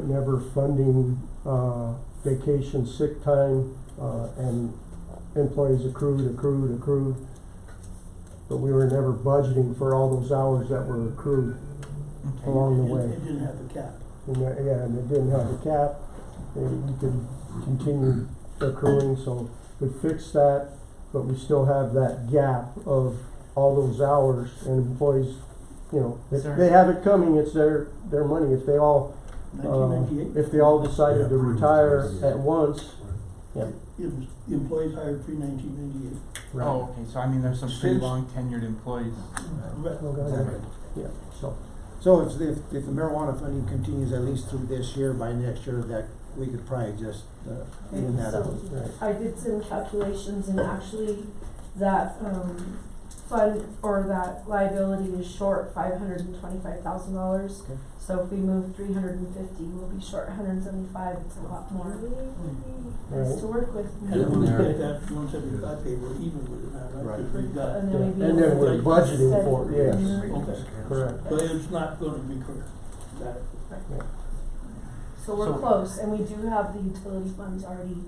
S7: Never funding, vacation, sick time, and employees accrued. But we were never budgeting for all those hours that were accrued along the way.
S13: It didn't have a cap.
S7: And it didn't have a cap, and you could continue accruing, so we fixed that, but we still have that gap of all those hours, and employees, you know, if they have it coming, it's their money. If they all,
S13: 1998.
S7: if they all decided to retire at once, yeah.
S13: It was employees hired pre-1998.
S7: Right.
S5: Oh, okay, so I mean, there's some pretty
S13: Since-
S5: long tenured employees.
S7: Yeah, so.
S1: So if the marijuana funding continues at least through this year, by next year, that we could probably just, even that out.
S7: Right.
S12: I did some calculations and actually that, fund or that liability is short $525,000.
S1: Okay.
S12: So if we move 350, we'll be short 175. It's a lot more. Nice to work with.
S13: And if we get that 175 paid, we're even with that, right?
S1: Right.
S13: 'Cause we've got,
S12: And then we'd be
S7: And then
S12: able
S7: we're
S12: to
S7: budgeting
S12: set
S7: for it,
S12: it.
S7: yes.
S13: okay.
S7: Correct.
S13: But it's not gonna recur. Got it.
S12: So we're
S5: So-
S12: close, and we do have the utility funds already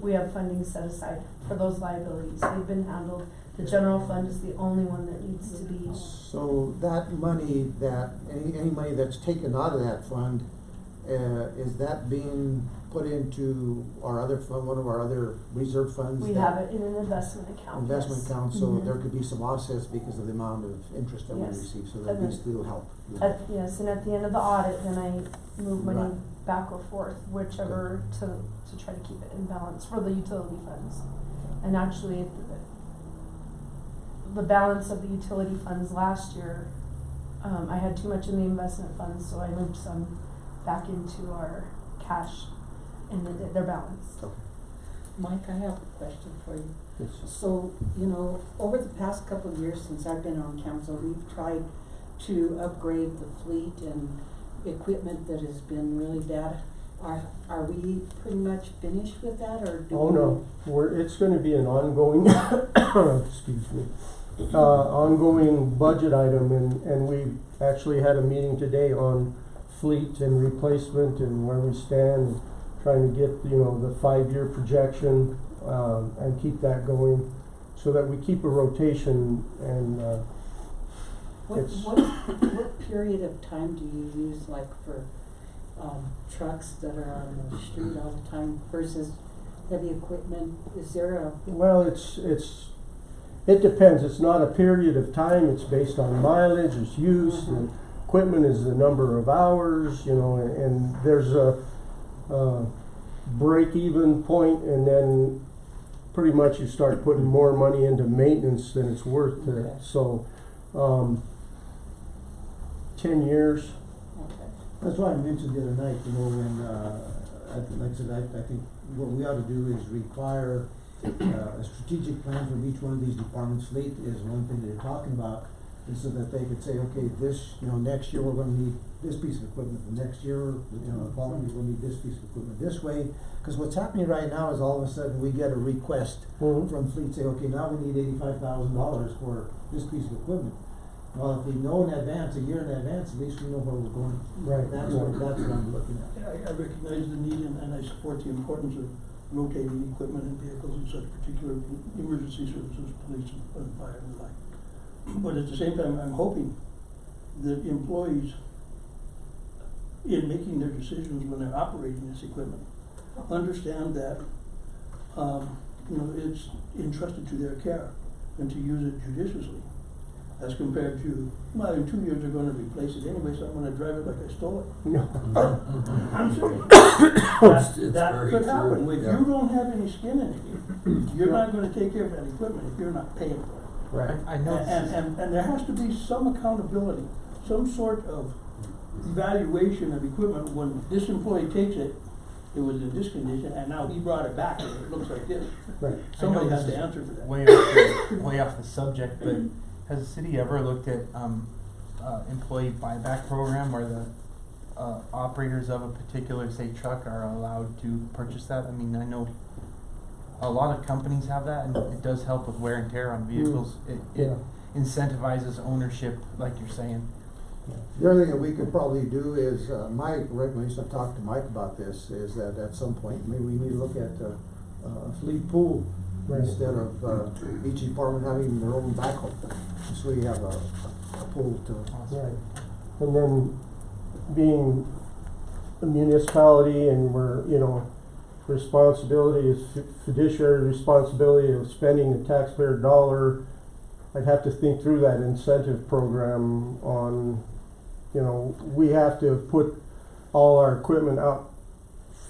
S12: we have funding set aside for those liabilities. They've been handled. The general fund is the only one that needs to be.
S1: So that money, any money that's taken out of that fund, is that being put into our other fund, one of our other reserve funds?
S12: We have it in an investment account.
S1: Investment
S12: yes.
S1: account, so
S12: Mhm.
S1: there could be some offsets because of the amount of interest that we
S12: Yes.
S1: receive, so
S12: And
S1: that
S12: then-
S1: needs to help.
S12: Yes, and at the end of the audit, then I move money
S1: Right.
S12: back or forth, whichever, to try to keep it in balance for the utility funds. And actually, the balance of the utility funds last year, I had too much in the investment funds, so I moved some back into our cash, and they're balanced.
S2: Mike, I have a question for you.
S7: Yes.
S2: So, you know, over the past couple of years since I've been on council, we've tried to upgrade the fleet and equipment that has been really bad. Are we pretty much finished with that, or do
S7: Oh,
S2: we?
S7: no, it's gonna be an ongoing, excuse me, ongoing budget item, and we actually had a meeting today on fleet and replacement and where we stand, trying to get, the 5-year projection, and keep that going, so that we keep a rotation and,
S2: What period of time do you use, like, for, trucks that are on the street all the time versus heavy equipment? Is there a,
S7: well, it depends. It's not a period of time. It's based on mileage, it's use, and equipment is the number of hours, and there's a break-even point, and then pretty much you start putting more money into maintenance than it's worth.
S2: Okay.
S7: So, 10 years.
S2: okay.
S1: That's why I mentioned the other night, when, like I said, I think what we ought to do is require a strategic plan from each one of these departments. Fleet is one thing they're talking about, and so that they could say, okay, this, next year we're gonna need this piece of equipment, the next year, the following year we'll need this piece of equipment this way. Cause what's happening right now is all of a sudden we get a request
S7: Mhm.
S1: from Fleet, say, okay, now we need $85,000 for this piece of equipment. Well, if we know in advance, a year in advance, at least we know where we're going.
S7: Right.
S1: That's what I'm looking at.
S13: I recognize the need and I support the importance of rotating equipment and vehicles in such particular emergency services, police and fire and the like. But at the same time, I'm hoping that employees, in making their decisions when they're operating this equipment, understand that, it's entrusted to their care and to use it judiciously. As compared to, well, in 2 years they're gonna replace it anyway, so I'm gonna drive it like I stole it. I'm serious.
S4: It's
S13: That
S4: very
S13: could happen.
S4: true,
S13: If
S4: yeah.
S13: you don't have any skin in it, you're not gonna take care of that equipment if you're not paying for it.
S7: Right.
S5: I know.
S13: And there has to be some accountability, some sort of evaluation of equipment. When this employee takes it, it was in this condition, and now he brought it back and it looks like this.
S7: Right.
S13: Somebody
S5: I know
S13: has
S5: this
S13: to
S5: is
S13: answer for that.
S5: way off the subject, but has the city ever looked at employee buyback program where the operators of a particular, say, truck are allowed to purchase that? I mean, I know a lot of companies have that, and it does help with wear and tear on vehicles. It
S7: Yeah.
S5: incentivizes ownership, like you're saying.
S1: The other thing that we could probably do is, Mike, Rick, when I used to talk to Mike about this, is that at some point, maybe we need to look at a fleet pool
S7: Right.
S1: instead of each department having their own backhoe. So you have a pool to.
S7: Right. And then being a municipality and we're, responsibility is fiduciary responsibility of spending the taxpayer dollar. I'd have to think through that incentive program on, we have to put all our equipment out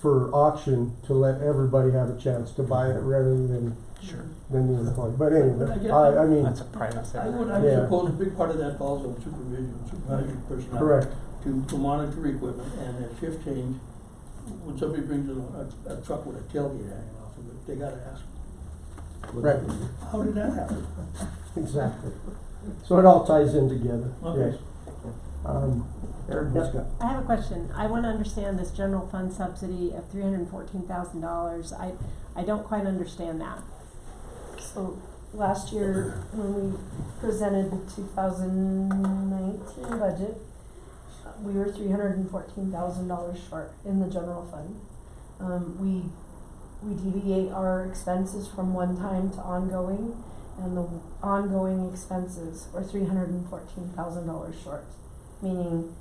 S7: for auction to let everybody have a chance to buy it rather than the employee. But anyway, I mean,
S5: That's a private sector.
S13: I
S7: Yeah.
S13: suppose a big part of that falls on supervisory personnel.
S7: correct.
S13: To monitor equipment, and at shift change, when somebody brings a truck with a tailgate hanging off of it, they gotta ask,
S7: Right.
S13: how did that happen?
S7: Exactly. So it all ties in together.
S13: Okay.
S7: Yes. Eric, what's got?
S9: I have a question. I wanna understand this general fund subsidy of $314,000. I don't quite understand that.
S12: So last year, when we presented the 2019 budget, we were $314,000 short in the general fund. We we deviate our expenses from one time to ongoing, and the ongoing expenses were $314,000 short, meaning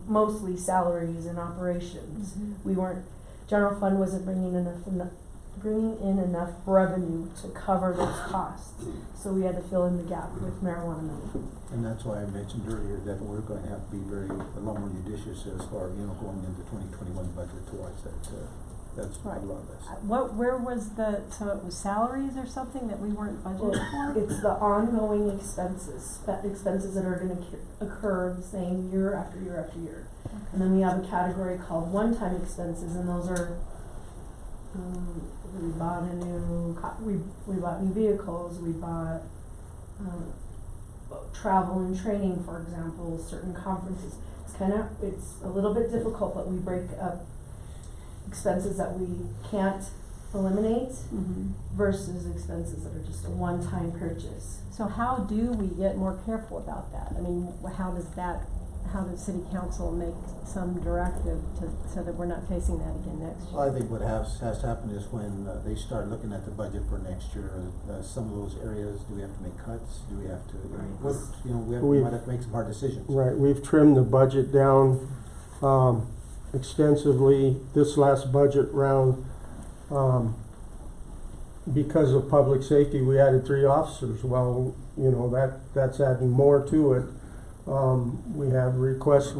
S12: mostly salaries and operations. We weren't, general fund wasn't bringing in enough revenue to cover those costs, so we had to fill in the gap with marijuana money.
S14: And that's why I mentioned earlier that we're going to have to be a lot more judicious as far, going into 2021 budget towards that. That's
S9: Right.
S14: a lot of us.
S9: Where was so it was salaries or something that we weren't budgeted for?
S12: It's the ongoing expenses that are gonna occur the same year after year after year. And then we have a category called one-time expenses, and those are, we bought we bought new vehicles, we bought, travel and training, for example, certain conferences. It's a little bit difficult, but we break up expenses that we can't eliminate versus expenses that are just a one-time purchase.
S9: So how do we get more careful about that? I mean, how does city council make some directive so that we're not facing that again next year?
S14: Well, I think what has to happen is when they start looking at the budget for next year, some of those areas, do we have to make cuts? Do we have to, we might have to make some hard decisions.
S7: Right, we've trimmed the budget down extensively this last budget round. Because of public safety, we added 3 officers. Well, that's adding more to it. We have requests,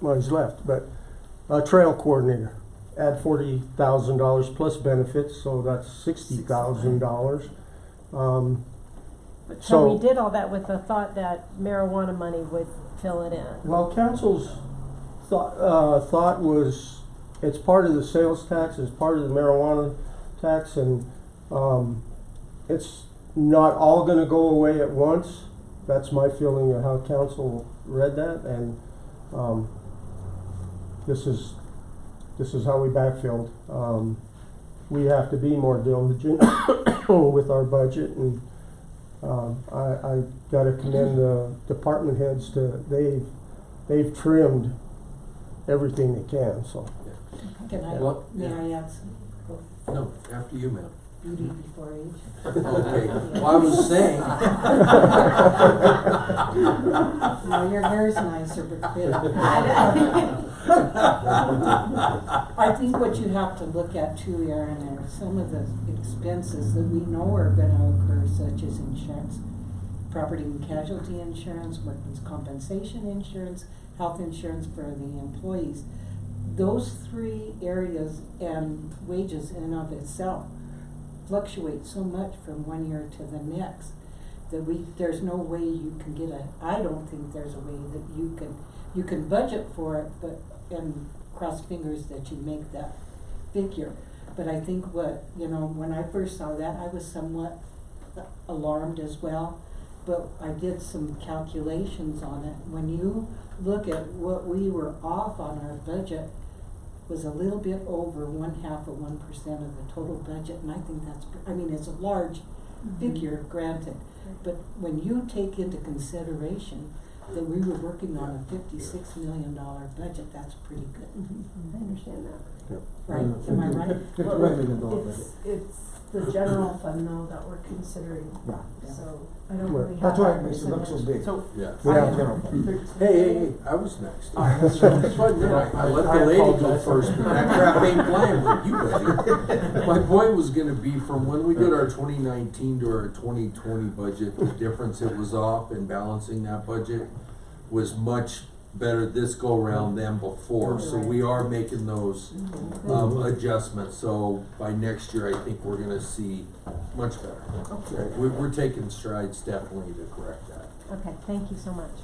S7: well, he's left, but a trail coordinator, add $40,000 plus benefits, so that's $60,000.
S9: So we did all that with the thought that marijuana money would fill it in.
S7: Well, council's thought was it's part of the sales tax, it's part of the marijuana tax, and it's not all going to go away at once. That's my feeling of how council read that, and this is how we backfilled. We have to be more diligent with our budget, and I got to commend the department heads they've trimmed everything they can. So.
S2: Can I,
S4: Well,
S2: may I add some?
S4: No, after you, ma'am.
S2: Beauty before age.
S4: Okay, well, I was saying.
S2: No, your hair's nicer, but I think what you have to look at too, Aaron, are some of the expenses that we know are gonna occur, such as insurance, property and casualty insurance, workman's compensation insurance, health insurance for the employees. Those 3 areas and wages in and of itself fluctuate so much from one year to the next that there's no way you can I don't think there's a way that you can budget for it, and cross fingers that you make that figure. But I think when I first saw that, I was somewhat alarmed as well, but I did some calculations on it. When you look at what we were off on our budget, was a little bit over 0.5% of the total budget, and I think it's a large figure, granted, but when you take into consideration that we were working on a $56 million budget, that's pretty good.
S9: I understand that.
S14: Yep.
S2: Right, am I right?
S12: It's the general fund though that we're considering,
S14: Yeah.
S12: so I don't
S14: Well,
S12: really have
S14: that's why
S12: that
S14: it makes it look so big.
S5: So,
S4: Yeah.
S14: Yeah.
S4: Hey, I was next. I let the lady go first, but that crap ain't playing with you, buddy. My point was gonna be from when we did our 2019 to our 2020 budget, the difference it was off in balancing that budget was much better this go around than before, so we are making those adjustments, so by next year I think we're gonna see much better.
S2: Okay.
S4: We're taking strides definitely to correct that.
S9: Okay, thank you so much.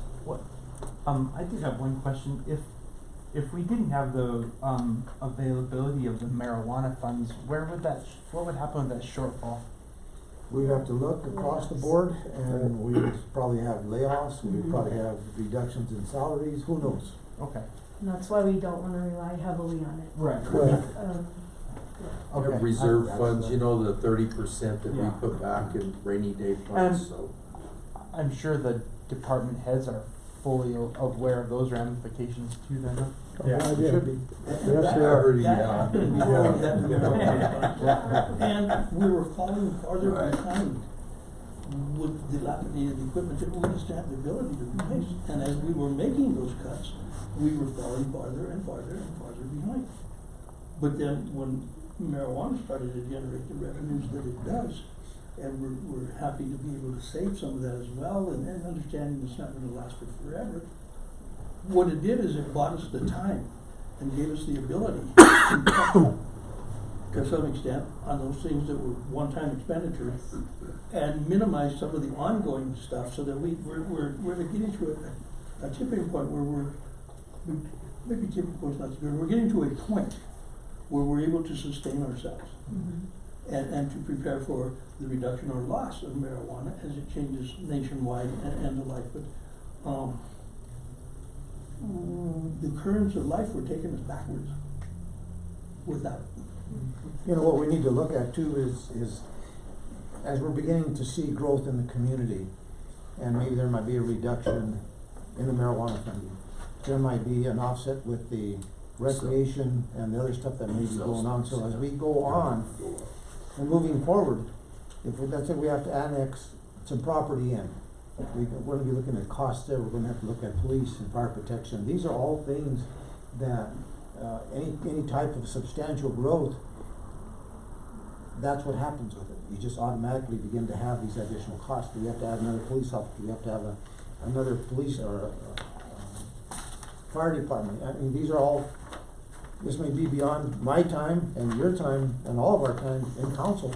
S5: I did have one question. If we didn't have the availability of the marijuana funds, what would happen with that shortfall?
S14: We'd have to look across the board, and we would probably have layoffs, we would probably have reductions in salaries, who knows?
S5: Okay.
S12: And that's why we don't wanna rely heavily on it.
S5: Right.
S4: Have reserve funds, the 30% that we
S5: Yeah.
S4: put back in rainy day funds, so.
S5: I'm sure the department heads are fully aware of those ramifications too, then, huh?
S8: Yeah.
S7: It should be. Yes, they are.
S4: Already,
S13: That
S4: yeah.
S13: happened before we got the marijuana. And we were falling farther
S4: Right.
S13: behind with dilapidated equipment that we just had the ability to replace. And as we were making those cuts, we were falling farther and farther and farther behind. But then when marijuana started to generate the revenues that it does, and we're happy to be able to save some of that as well, and understanding it's not gonna last for forever. What it did is it bought us the time and gave us the ability to cut to some extent on those things that were one-time expenditures and minimize some of the ongoing stuff so that we're getting to a tipping point where maybe tipping point's not so good, we're getting to a point where we're able to sustain ourselves. And to prepare for the reduction or loss of marijuana as it changes nationwide and the like. But the currents of life were taking us backwards without it.
S1: You know, what we need to look at too is as we're beginning to see growth in the community, and maybe there might be a reduction in the marijuana funding. There might be an offset with the recreation and the other stuff that may be going on. So as we go on and moving forward, let's say we have to annex some property in, we're gonna be looking at costs there, we're gonna have to look at police and fire protection. These are all things that, any type of substantial growth, that's what happens with it. You just automatically begin to have these additional costs. Do we have to add another police officer? Do we have to have another police or a fire department? I mean, these are all, this may be beyond my time and your time and all of our time in council,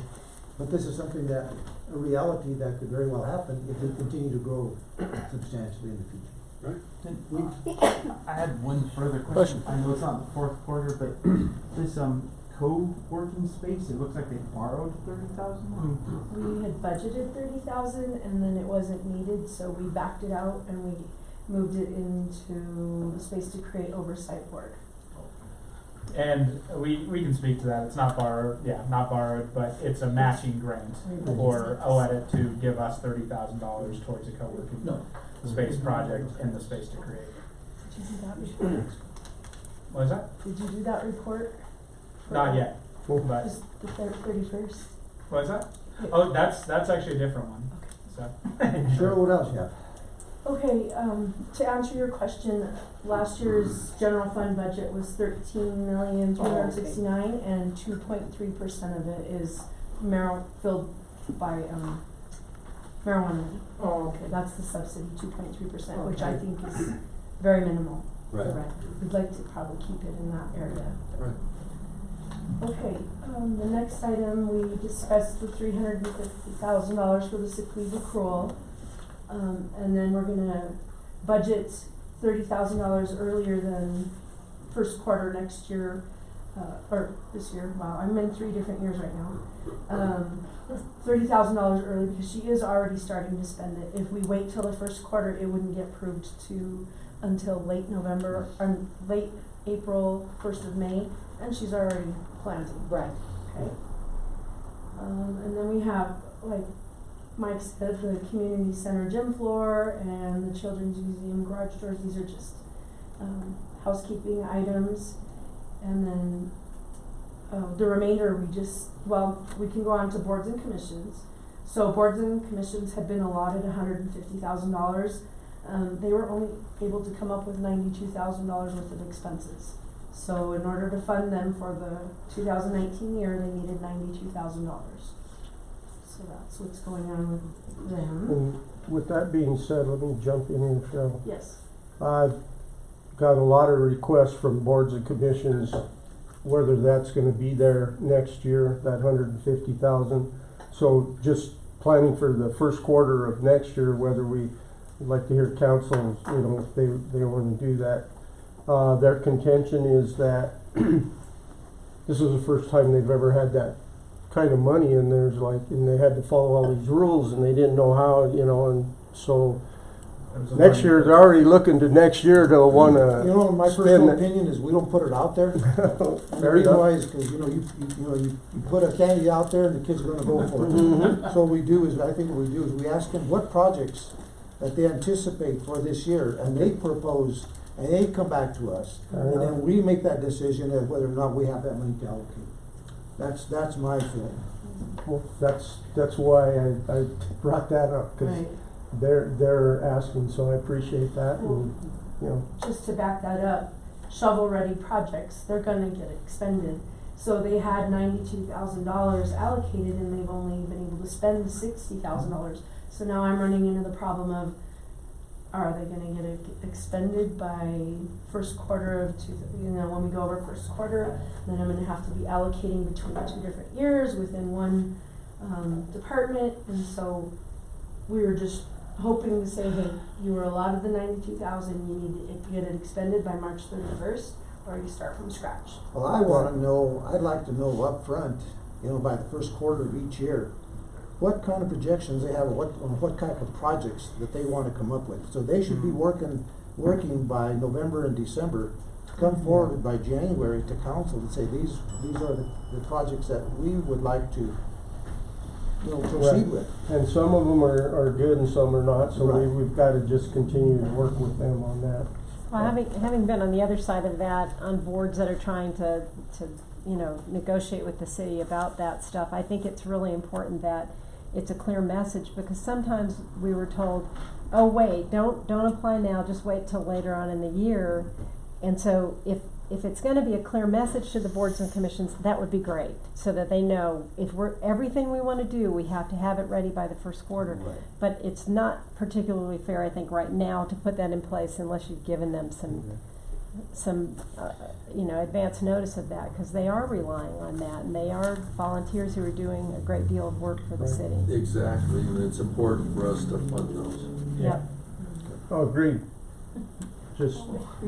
S1: but this is something that, a reality that could very well happen if we continue to grow substantially in the future.
S5: I had one further question. I know it's not the fourth quarter, but this co-working space, it looks like they borrowed 30,000.
S12: We had budgeted 30,000 and then it wasn't needed, so we backed it out and we moved it into the space to create oversight board.
S8: And we can speak to that. It's not borrowed, but it's a matching grant for OEDIT to give us $30,000 towards a co-working space project in the space to create.
S12: Did you do that report?
S8: What is that?
S12: Did you do that report?
S8: Not yet, but
S12: Just the 31st?
S8: what is that? Oh, that's actually a different one. So.
S1: Cheryl, what else you have?
S12: Okay, to answer your question, last year's general fund budget was 13,369,000 and 2.3% of it is filled by marijuana.
S2: Oh, okay.
S12: That's the subsidy, 2.3%, which
S2: Okay.
S12: I think is very minimal.
S4: Right.
S12: We'd like to probably keep it in that area.
S4: Right.
S12: Okay, the next item, we discussed the $350,000 for the sick leave accrual. And then we're gonna budget $30,000 earlier than first quarter next year, or this year. Wow, I'm in 3 different years right now. $30,000 early because she is already starting to spend it. If we wait till the first quarter, it wouldn't get approved until late November, or late April, 1st of May, and she's already planting.
S2: Right.
S12: Okay. And then we have, like Mike said, the community center gym floor and the children's museum garage doors. These are just housekeeping items. And then the remainder we can go on to boards and commissions. So boards and commissions had been allotted $150,000. They were only able to come up with $92,000 worth of expenses. So in order to fund them for the 2019 year, they needed $92,000. So that's what's going on with them.
S7: And with that being said, let me jump in here, Cheryl.
S12: Yes.
S7: I've got a lot of requests from boards and commissions, whether that's gonna be there next year, that 150,000. So just planning for the first quarter of next year, whether we'd like to hear council, if they wanna do that. Their contention is that this is the first time they've ever had that kind of money, and and they had to follow all these rules, and they didn't know how, and so next year they're already looking to next year to want to.
S1: My personal opinion is we don't put it out there. The reason why is because you put a candy out there and the kids are going to go for it. So what we do is we ask them what projects that they anticipate for this year, and they propose and they come back to us, and then we make that decision of whether or not we have that money to allocate. That's my feeling.
S7: Well, that's why I brought that up, cause
S12: Right.
S7: they're asking, so I appreciate that, and, you know.
S12: Just to back that up, shovel-ready projects, they're gonna get expended. So they had $92,000 allocated and they've only been able to spend $60,000. So now I'm running into the problem of, are they gonna get expended by first quarter of when we go over first quarter, then I'm gonna have to be allocating between 2 different years within one department, and so we were just hoping to say, hey, you were allotted the 92,000, you need to get it expended by March 31st, or you start from scratch.
S1: Well, I'd like to know up front, by the first quarter of each year, what kind of projections they have, what type of projects that they wanna come up with. So they should be working by November and December to come forward by January to council and say, these are the projects that we would like to, proceed with.
S7: And some of them are good and some are not, so
S1: Right.
S7: we've gotta just continue to work with them on that.
S9: Well, having been on the other side of that, on boards that are trying to negotiate with the city about that stuff, I think it's really important that it's a clear message, because sometimes we were told, oh wait, don't apply now, just wait till later on in the year. And so if it's gonna be a clear message to the boards and commissions, that would be great, so that they know everything we wanna do, we have to have it ready by the first quarter.
S1: Right.
S9: But it's not particularly fair, I think, right now to put that in place unless you've given them some advance notice of that, because they are relying on that, and they are volunteers who are doing a great deal of work for the city.
S4: Exactly, and it's important for us to fund those.
S9: Yep.
S7: Oh, agreed. Just,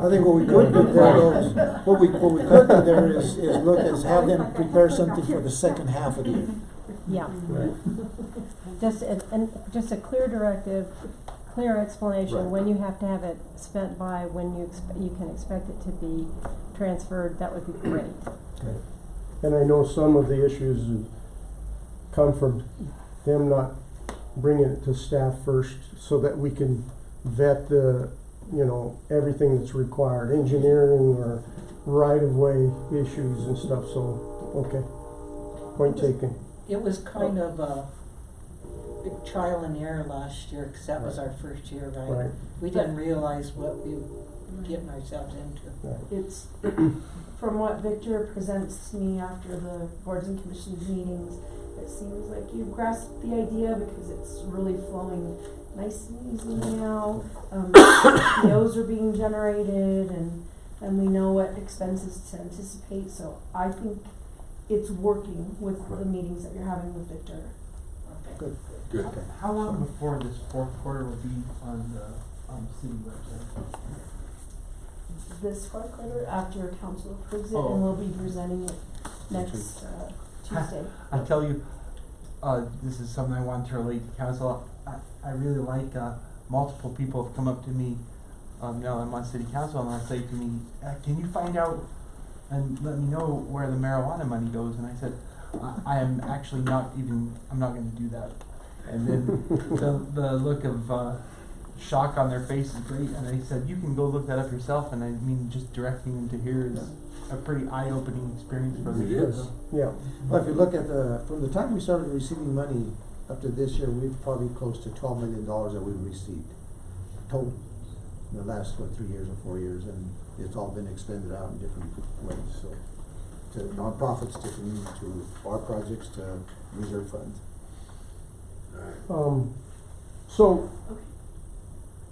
S1: I think what we could do there is, what we could do there is have them prepare something for the second half of the year.
S9: Yeah. Just a clear directive, clear explanation,
S1: Right.
S9: when you have to have it spent by, when you can expect it to be transferred, that would be great.
S1: Okay.
S7: and I know some of the issues come from them not bringing it to staff first, so that we can vet everything that's required, engineering or right-of-way issues and stuff, so, okay, point taken.
S2: It was kind of a big trial and error last year, because that was our first year, right?
S7: Right.
S2: We didn't realize what we were getting ourselves into.
S12: It's, from what Victor presents to me after the boards and commissions meetings, it seems like you've grasped the idea, because it's really flowing nice and easily now. POs are being generated, and we know what expenses to anticipate, so I think it's working with the meetings that you're having with Victor.
S1: Good.
S4: Good.
S5: How long before this fourth quarter will be on the city website?
S12: This fourth quarter, after council approves it,
S5: Oh.
S12: and we'll be presenting it next Tuesday.
S5: I tell you, this is something I want to relate to council. I really like, multiple people have come up to me, now I'm on city council, and they'll say to me, can you find out and let me know where the marijuana money goes? And I said, I am actually I'm not gonna do that. And then the look of, shock on their face is great, and I said, you can go look that up yourself, and I mean, just directing them to here is a pretty eye-opening experience for them.
S4: It is.
S7: Yeah,
S1: Well, if you look at from the time we started receiving money up to this year, we've probably close to $12 million that we've received total in the last 3 years or 4 years, and it's all been expended out in different ways. So, to nonprofits, to our projects, to reserve funds.
S7: so,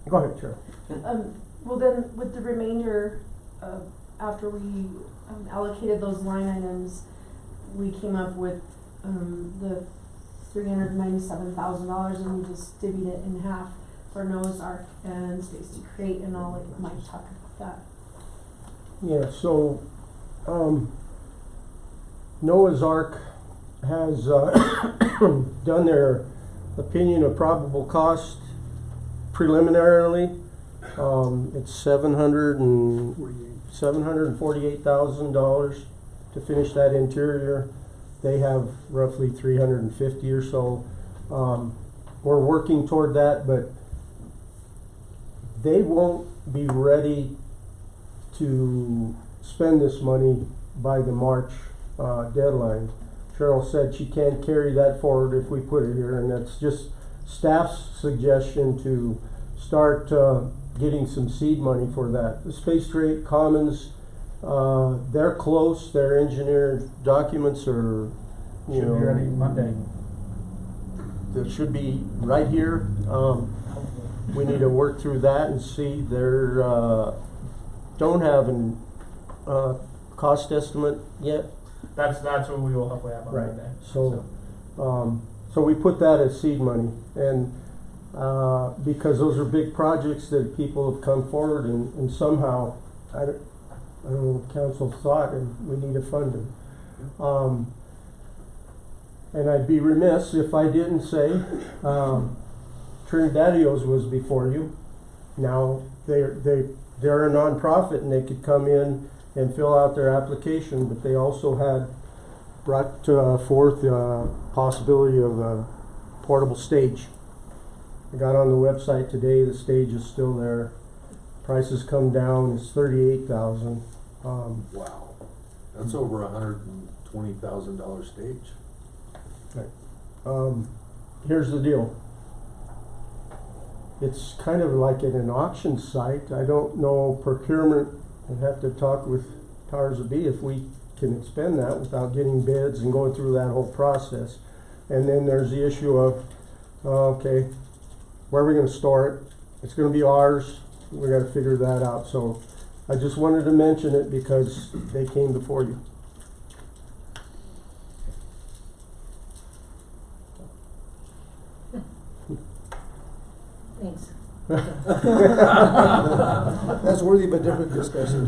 S7: go ahead, Chair.
S12: Well then, with the remainder, after we allocated those line items, we came up with the $397,000, and we just divvied it in half for Noah's Ark and Space to Create, and I'll let Mike talk about that.
S7: Yeah, so, Noah's Ark has, done their opinion of probable cost preliminarily. It's $748,000 to finish that interior. They have roughly 350 or so. We're working toward that, but they won't be ready to spend this money by the March, deadline. Cheryl said she can't carry that forward if we put it here, and that's just staff's suggestion to start, getting some seed money for that. The Space Rate Commons, they're close, their engineer documents are, you
S8: Should
S7: know.
S8: be ready Monday.
S7: That should be right here. We need to work through that and see. They're, don't have an, cost estimate yet.
S8: That's what we will hopefully have on
S7: Right.
S8: Monday.
S7: So we put that as seed money, and, because those are big projects that people have come forward and somehow, I don't know what council thought, and we need to fund them. And I'd be remiss if I didn't say, Trinidadios was before you. Now, they're a nonprofit and they could come in and fill out their application, but they also had brought forth the possibility of a portable stage. I got on the website today, the stage is still there. Prices come down, it's $38,000.
S4: Wow, that's over $120,000 stage.
S7: Here's the deal. It's kind of like at an auction site. I don't know procurement. I'd have to talk with powers that be if we can expend that without getting bids and going through that whole process. And then there's the issue of, okay, where are we gonna store it? It's gonna be ours. We gotta figure that out. So I just wanted to mention it because they came before you.
S2: Thanks.
S1: That's worthy of a different discussion.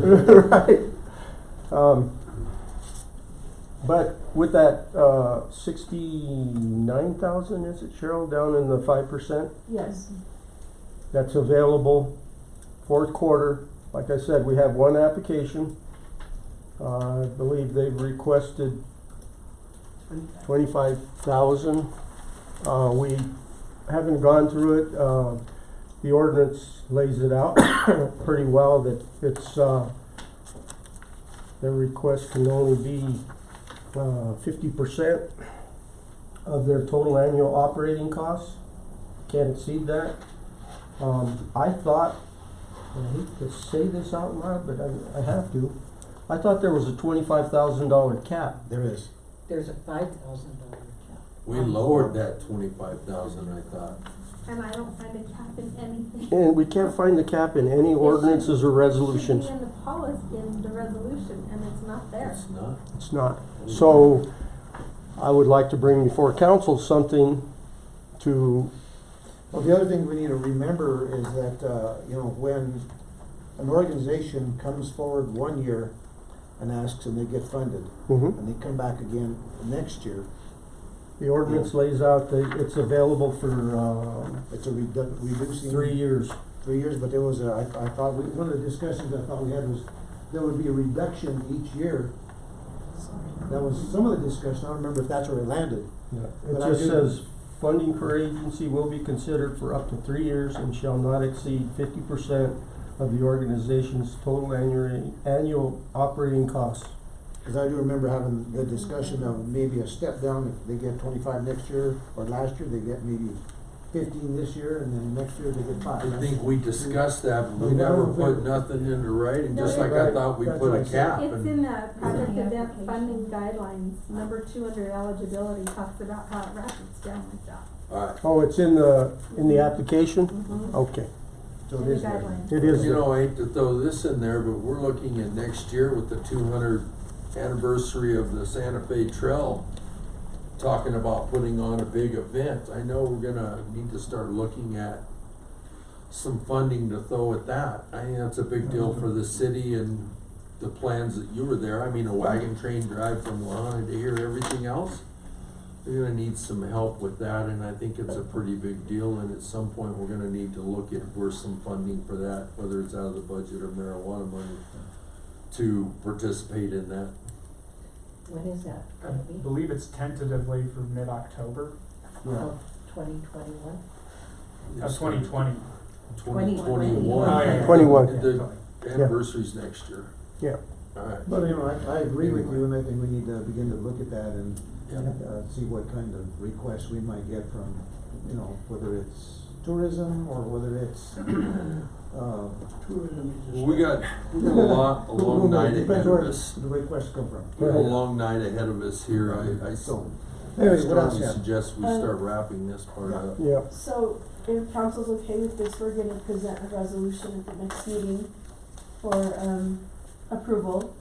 S7: Right. But with that, 69,000, is it, Cheryl, down in the 5%?
S12: Yes.
S7: That's available fourth quarter. Like I said, we have one application. I believe they've requested 25,000. We haven't gone through it. The ordinance lays it out pretty well that it's, their request can only be 50% of their total annual operating costs. Can't exceed that. I thought, and I hate to say this out loud, but I have to. I thought there was a $25,000 cap.
S14: There is.
S2: There's a $5,000 cap.
S4: We lowered that 25,000, I thought.
S15: And I don't find a cap in anything.
S7: And we can't find the cap in any ordinances or resolutions.
S15: It should be in the policy, in the resolution, and it's not there.
S4: It's not.
S7: It's not. So I would like to bring before council something to,
S1: Well, the other thing we need to remember is that, when an organization comes forward one year and asks and they get funded, and they come back again next year,
S7: the ordinance lays out that it's available for,
S1: it's a reducing.
S7: 3 years.
S1: 3 years, but there was I thought, one of the discussions I thought we had was, there would be a reduction each year. That was some of the discussion, I don't remember if that's where it landed.
S7: It
S1: But I
S7: just
S1: do-
S7: says, funding per agency will be considered for up to 3 years and shall not exceed 50% of the organization's total annual operating costs.
S1: Cause I do remember having the discussion of maybe a step down, if they get 25 next year, or last year, they get maybe 15 this year, and then next year they get 5.
S4: I think we discussed that, but we
S1: We
S4: never
S1: never
S4: put
S1: put-
S4: nothing into writing,
S15: No,
S4: just like I
S1: right.
S4: thought we
S1: That's
S4: put
S1: what
S4: a
S1: I said.
S4: cap.
S15: It's
S4: and-
S15: in the project event funding guidelines, number 2 under eligibility talks about how it ratchets down like that.
S4: All right.
S7: Oh, it's in the application? Okay.
S1: So
S15: In
S1: it
S15: the
S1: is there.
S15: guidelines.
S7: It is
S4: You
S7: there.
S4: know, I hate to throw this in there, but we're looking at next year with the 200th anniversary of the Santa Fe Trail, talking about putting on a big event. I know we're gonna need to start looking at some funding to throw at that. I think that's a big deal for the city and the plans that you were there. I mean, a wagon train drive from Lahana to here, everything else. They're gonna need some help with that, and I think it's a pretty big deal, and at some point, we're gonna need to look at where's some funding for that, whether it's out of the budget or marijuana money, to participate in that.
S2: When is that
S8: I
S2: gonna be?
S8: believe it's tentatively for mid-October
S2: Of 2021?
S8: of 2020.
S4: 2021.
S8: Oh, yeah, yeah.
S7: 21.
S4: Anniversary's next year.
S7: Yeah.
S4: Alright.
S14: But, I agree with you, and I think we need to begin to look at that and,
S4: Yeah.
S14: see what kind of requests we might get from, whether it's tourism or whether it's,
S13: Tourism is
S4: We got a long night ahead
S14: Depends
S4: of
S14: where
S4: us.
S14: the requests come from.
S4: We got a long night ahead of us here. I
S14: So, anyways, what else
S4: strongly
S14: you have?
S4: suggest we start wrapping this part up.
S7: Yeah.
S12: So, if council's okay with this, we're gonna present a resolution at the next meeting for, approval.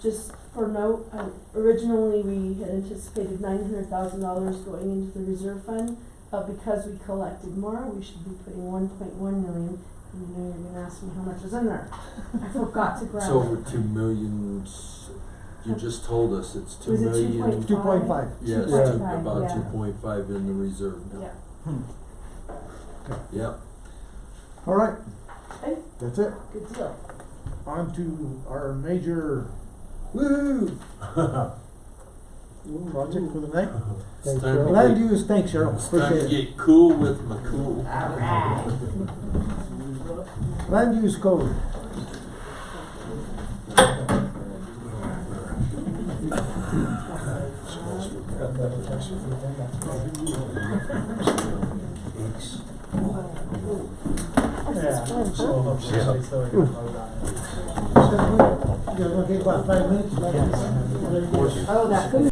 S12: Just for note, originally we had anticipated $900,000 going into the reserve fund, but because we collected more, we should be putting 1.1 million. And I know you're gonna ask me how much is in there. I forgot to grab
S4: It's
S12: it.
S4: over 2 million. You just told us it's 2
S12: Was it
S4: million.
S12: 2.5?
S4: Yes,
S12: 2.5,
S4: about
S12: yeah.
S4: 2.5 in the reserve now.
S12: Yeah,
S4: Yep.
S1: All right,
S12: okay,
S1: that's it.
S12: good deal.
S1: On to our major
S7: Woo!
S1: project for the night.
S4: It's
S7: Thanks,
S4: time
S7: Cheryl.
S4: to
S1: Land
S4: get-
S1: use, thanks Cheryl,
S4: it's time to
S1: appreciate it.
S4: get cool with McCool.
S1: Land use code. You gonna take about 5 minutes?
S2: Oh, that food